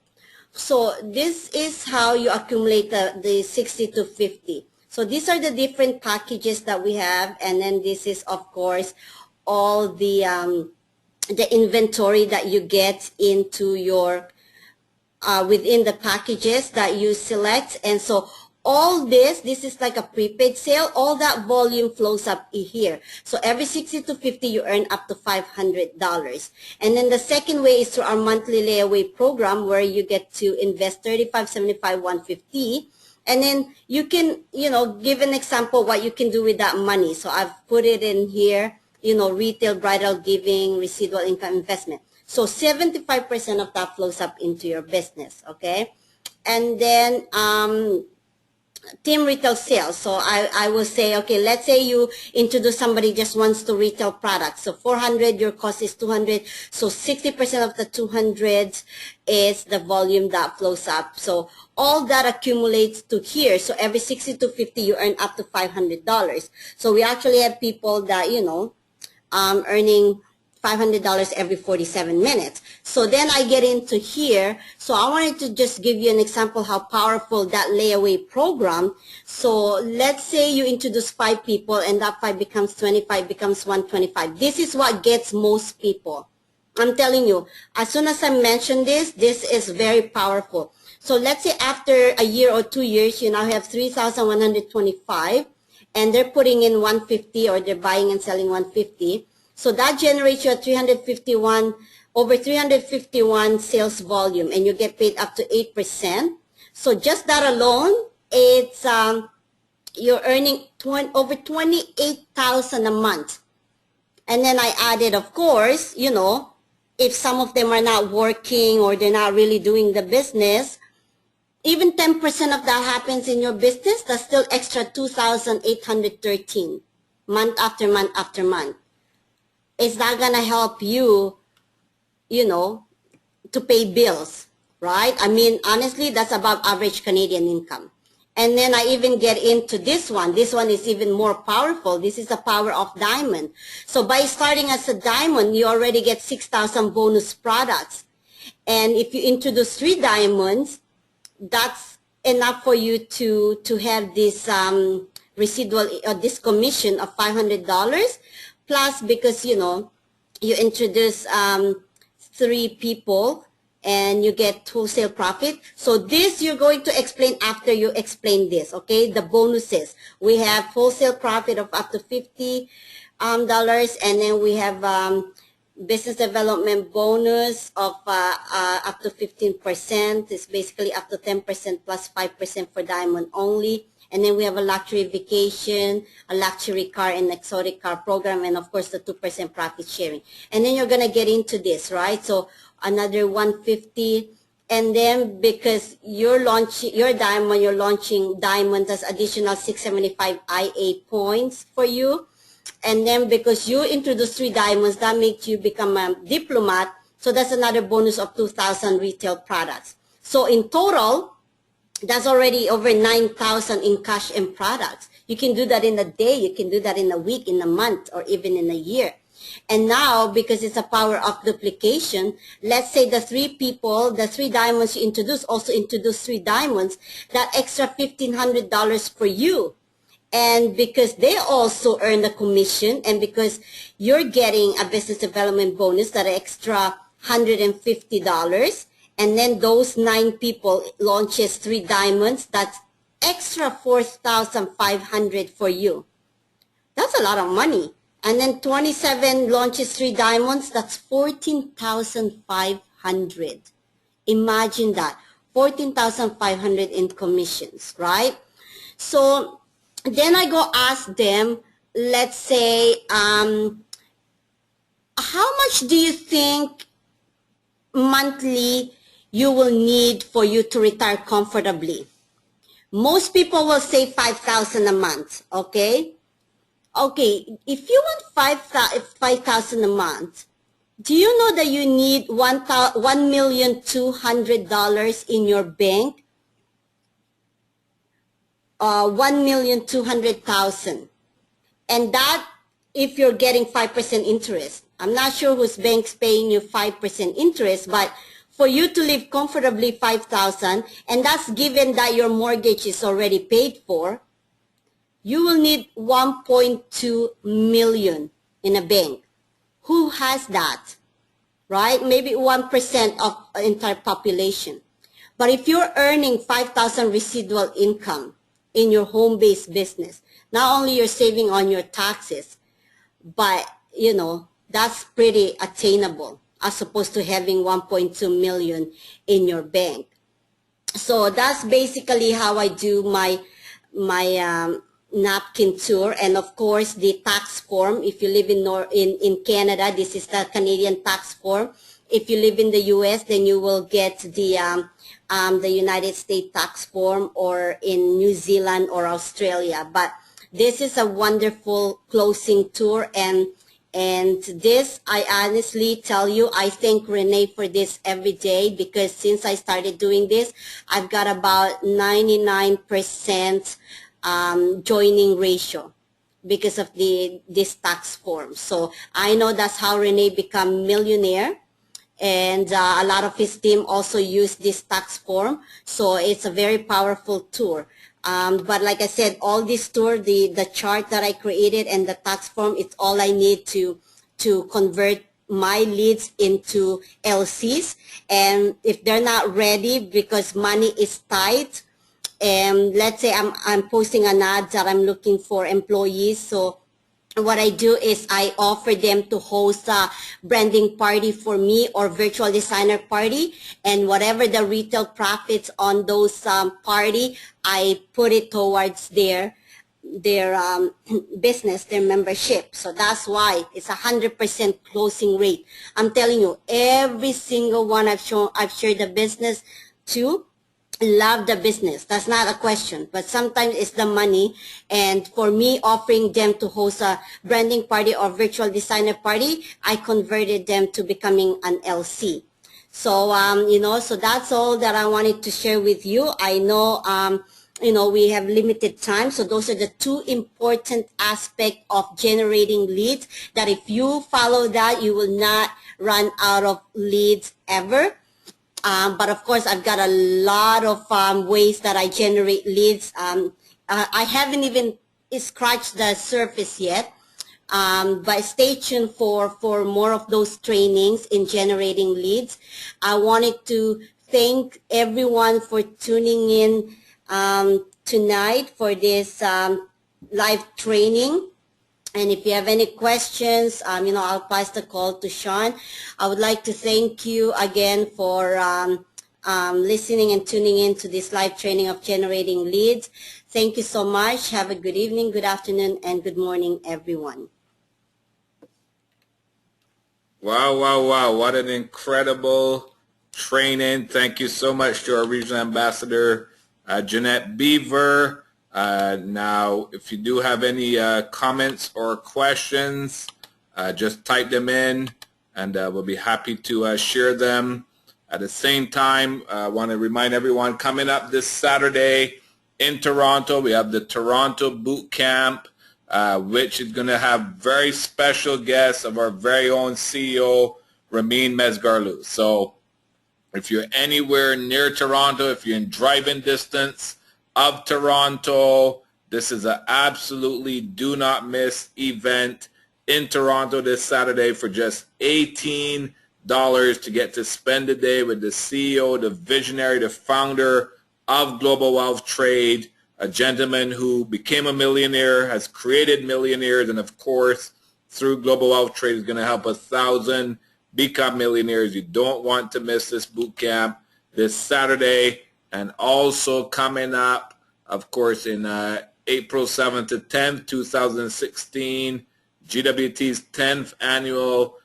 So this is how you accumulate the 60 to 50. So these are the different packages that we have, and then this is of course all the inventory that you get into your within the packages that you select. And so all this is like a prepaid sale. All that volume flows up here. So every 60 to 50, you earn up to $500. And then the second way is through our monthly layaway program, where you get to invest 35, 75, 150. And then you can, give an example what you can do with that money. So I've put it in here, retail, bridal giving, residual income investment. So 75% of that flows up into your business, okay? And then team retail sales. So I will say, okay, let's say you introduce somebody just wants to retail products. So 400, your cost is 200. So 60% of the 200 is the volume that flows up. So all that accumulates to here. So every 60 to 50, you earn up to $500. So we actually have people that, earning $500 every 47 minutes. So then I get into here. So I wanted to just give you an example how powerful that layaway program. So let's say you introduce 5 people and that 5 becomes 25, becomes 125. This is what gets most people. I'm telling you, as soon as I mention this is very powerful. So let's say after a year or 2 years, you now have 3,125 and they're putting in 150, or they're buying and selling 150. So that generates you a over 351 sales volume, and you get paid up to 8%. So just that alone, it's you're earning over 28,000 a month. And then I added, of course, if some of them are not working or they're not really doing the business, even 10% of that happens in your business, that's still extra 2,813 month after month after month. Is that going to help you, to pay bills, right? I mean, honestly, that's above average Canadian income. And then I even get into this one. This one is even more powerful. This is the power of diamond. So by starting as a diamond, you already get 6,000 bonus products. And if you introduce 3 diamonds, that's enough for you to have this residual or this commission of $500. Plus, because, you introduce 3 people and you get wholesale profit. So this you're going to explain after you explain this, okay? The bonuses. We have wholesale profit of up to $50, and then we have business development bonus of up to 15%. It's basically up to 10% plus 5% for diamond only. And then we have a luxury vacation, a luxury car, and exotic car program, and of course the 2% profit sharing. And then you're gonna get into this, right? So another 150, and then because you're launching your diamond, you're launching diamonds as additional 675 IA points for you. And then because you introduce 3 diamonds, that makes you become a diplomat. So that's another bonus of 2,000 retail products. So in total, that's already over 9,000 in cash and products. You can do that in a day. You can do that in a week, in a month, or even in a year. And now, because it's a power of duplication, let's say the 3 people, the 3 diamonds you introduce, also introduce 3 diamonds, that extra $1,500 for you. And because they also earn the commission, and because you're getting a business development bonus, that extra $150, and then those 9 people launches 3 diamonds, that's extra 4,500 for you. That's a lot of money. And then 27 launches 3 diamonds, that's 14,500. Imagine that, 14,500 in commissions, right? So then I go ask them, let's say, how much do you think monthly you will need for you to retire comfortably? Most people will say 5,000 a month, okay? Okay, if you want 5,000 a month, do you know that you need $1,200,000 in your bank? 1,200,000. And that if you're getting 5% interest. I'm not sure whose bank's paying you 5% interest, but for you to live comfortably 5,000, and that's given that your mortgage is already paid for, you will need 1.2 million in a bank. Who has that? Right? Maybe 1% of entire population. But if you're earning 5,000 residual income in your home-based business, not only you're saving on your taxes, but you know, that's pretty attainable as opposed to having 1.2 million in your bank. So that's basically how I do my napkin tour. And of course the tax form, if you live in Canada, this is the Canadian tax form. If you live in the US, then you will get the United States tax form, or in New Zealand or Australia. But this is a wonderful closing tour, and this, I honestly tell you, I thank Renee for this every day, because since I started doing this, I've got about 99% joining ratio because of this tax form. So I know that's how Renee become millionaire, and a lot of his team also use this tax form. So it's a very powerful tool. But like I said, all this tour, the chart that I created and the tax form, it's all I need to convert my leads into LCs. And if they're not ready because money is tight, and let's say I'm posting an ad that I'm looking for employees, so what I do is I offer them to host a branding party for me, or virtual designer party, and whatever the retail profits on those party, I put it towards their business, their membership. So that's why it's 100% closing rate. I'm telling you, every single one I've shared the business to, love the business. That's not a question, but sometimes it's the money. And for me, offering them to host a branding party or virtual designer party, I converted them to becoming an LC. So you know, so that's all that I wanted to share with you. I know you know, we have limited time, so those are the two important aspects of generating leads, that if you follow that, you will not run out of leads ever. But of course, I've got a lot of ways that I generate leads. I haven't even scratched the surface yet, but stay tuned for more of those trainings in generating leads. I wanted to thank everyone for tuning in tonight for this live training. And if you have any questions, you know, I'll pass the call to Sean. I would like to thank you again for listening and tuning in to this live training of generating leads. Thank you so much. Have a good evening, good afternoon, and good morning, everyone. Wow, wow, wow. What an incredible training. Thank you so much to our regional ambassador, Jenett Beaver. Now, if you do have any comments or questions, just type them in, and we'll be happy to share them. At the same time, I want to remind everyone, coming up this Saturday in Toronto, we have the Toronto Boot Camp, which is going to have very special guests of our very own CEO, Ramin Mesgarlu. So if you're anywhere near Toronto, if you're in driving distance of Toronto, this is an absolutely do not miss event in Toronto this Saturday for just $18 to get to spend a day with the CEO, the visionary, the founder of Global Wealth Trade, a gentleman who became a millionaire, has created millionaires, and of course, through Global Wealth Trade is going to help 1,000 become millionaires. You don't want to miss this boot camp this Saturday. And also coming up, of course, in April 7th to 10th, 2016, GWT's 10th annual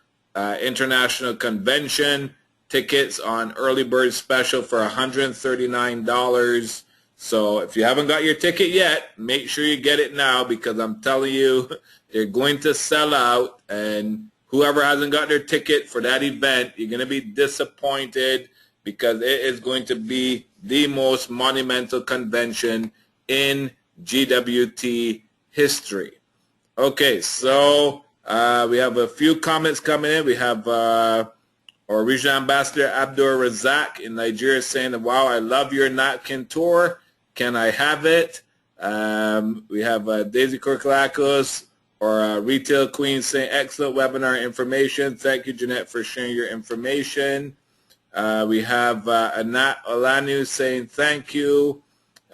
international convention. Tickets on early bird special for $139. So if you haven't got your ticket yet, make sure you get it now, because I'm telling you, they're going to sell out, and whoever hasn't got their ticket for that event, you're going to be disappointed, because it is going to be the most monumental convention in GWT history. Okay, so we have a few comments coming in. We have our regional ambassador Abdur Razak in Nigeria saying, wow, I love your napkin tour. Can I have it? We have Daisy Korkalakos, or Retail Queen, saying, excellent webinar information. Thank you, Jenett, for sharing your information. We have Anat Olanu saying, thank you.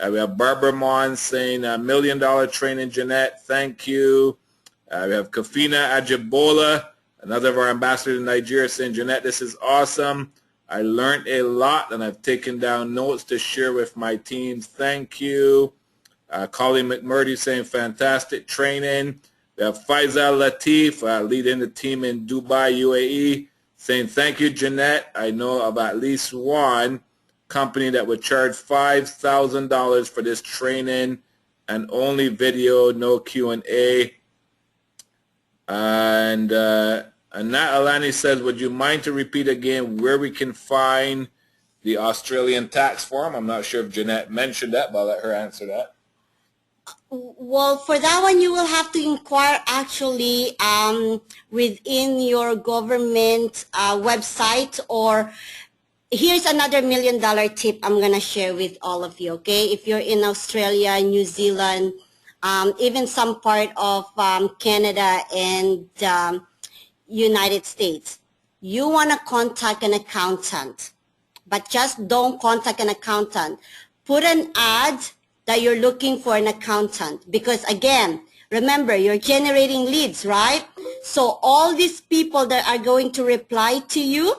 We have Barbara Mon saying, $1 million training, Jenett. Thank you. We have Kafina Ajibola, another of our ambassadors in Nigeria, saying, Jenett, this is awesome. I learned a lot, and I've taken down notes to share with my teams. Thank you. Colleen McMurdy saying, fantastic training. We have Faisal Latif, leading the team in Dubai, UAE, saying, thank you, Jenett. I know of at least one company that would charge $5,000 for this training, and only video, no Q&A. And Nat Alani says, would you mind to repeat again where we can find the Australian tax form? I'm not sure if Jenett mentioned that, but I'll let her answer that. Well, for that one, you will have to inquire actually within your government website, or here's another $1 million tip I'm going to share with all of you, okay? If you're in Australia, New Zealand, even some part of Canada and United States, you want to contact an accountant, but just don't contact an accountant. Put an ad that you're looking for an accountant, because again, remember, you're generating leads, right? So all these people that are going to reply to you,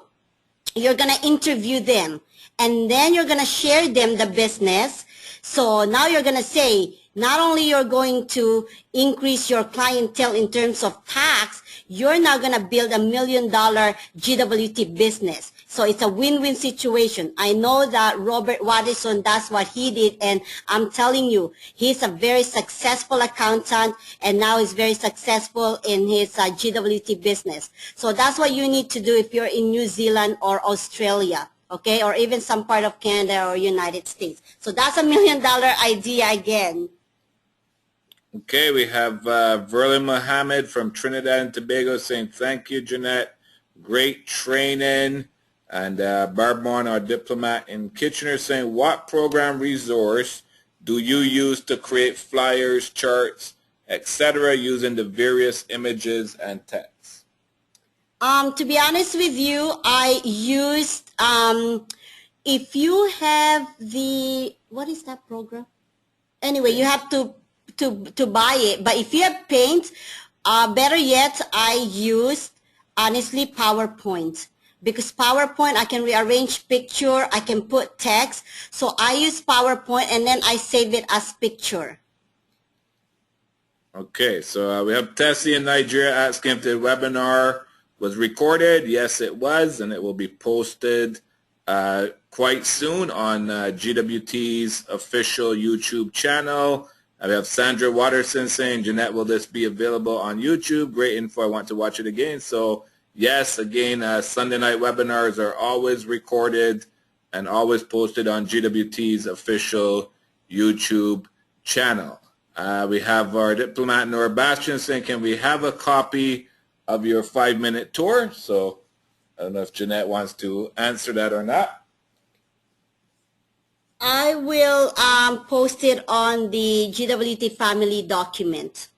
you're going to interview them, and then you're going to share them the business. So now you're going to say, not only you're going to increase your clientele in terms of tax, you're now going to build $1 million GWT business. So it's a win-win situation. I know that Robert Waddison, that's what he did, and I'm telling you, he's a very successful accountant, and now he's very successful in his GWT business. So that's what you need to do if you're in New Zealand or Australia, okay, or even some part of Canada or United States. So that's $1 million idea again. Okay, we have Verlin Mohammed from Trinidad and Tobago saying, thank you, Jenett. Great training. And Barbon, our diplomat in Kitchener, saying, what program resource do you use to create flyers, charts, etc., using the various images and text? To be honest with you, I used, if you have the, what is that program? Anyway, you have to buy it. But if you have Paint, better yet, I used, honestly, PowerPoint. Because PowerPoint, I can rearrange picture, I can put text. So I use PowerPoint, and then I save it as picture. Okay, so we have Tessie in Nigeria asking if the webinar was recorded. Yes, it was, and it will be posted quite soon on GWT's official YouTube channel. We have Sandra Watterson saying, Jenett, will this be available on YouTube? Great info. I want to watch it again. So yes, again, Sunday night webinars are always recorded and always posted on GWT's official YouTube channel. We have our diplomat Nora Bastian saying, can we have a copy of your 5-minute tour? So I don't know if Jenett wants to answer that or not. I will post it on the GWT family document.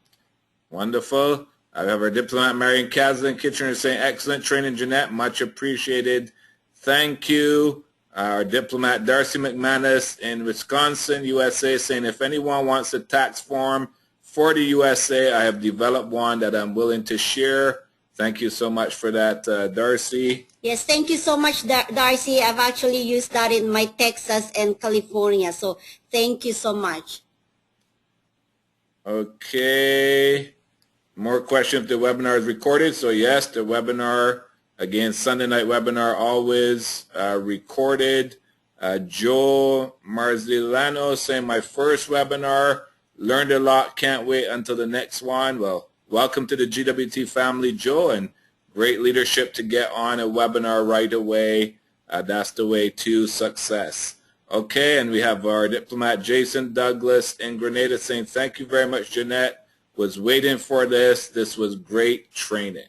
Wonderful. I have our diplomat Marion Caslin Kitchener saying, excellent training, Jenett. Much appreciated. Thank you. Our diplomat Darcy McManus in Wisconsin, USA, saying, if anyone wants a tax form for the USA, I have developed one that I'm willing to share. Thank you so much for that, Darcy. Yes, thank you so much, Darcy. I've actually used that in my Texas and California, so thank you so much. Okay. More questions if the webinar is recorded. So yes, the webinar, again, Sunday night webinar, always recorded Joe Marzilano saying my first webinar, learned a lot, can't wait until the next one. Well, welcome to the GWT family, Joe, and great leadership to get on a webinar right away. That's the way to success. Okay, and we have our diplomat Jason Douglas in Grenada saying thank you very much, Jenett. Was waiting for this. This was great training.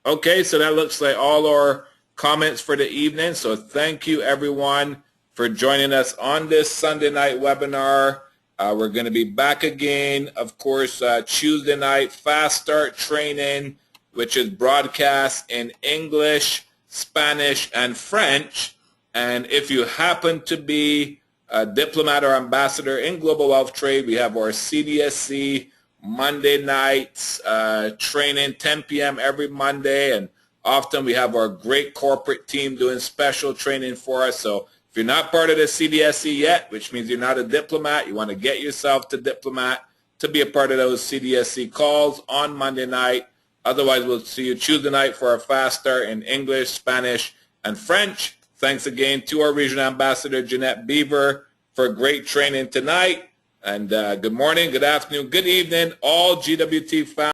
Okay, so that looks like all our comments for the evening. So thank you, everyone, for joining us on this Sunday night webinar. We're going to be back again, of course, Tuesday night, fast start training, which is broadcast in English, Spanish, and French. And if you happen to be a diplomat or ambassador in global wealth trade, we have our CDSC Monday nights training, 10 p.m. every Monday. And often we have our great corporate team doing special training for us. So if you're not part of the CDSC yet, which means you're not a diplomat, you want to get yourself to diplomat to be a part of those CDSC calls on Monday night. Otherwise, we'll see you Tuesday night for our fast start in English, Spanish, and French. Thanks again to our regional ambassador, Jenett Beaver, for great training tonight. And good morning, good afternoon, good evening, all GWT family.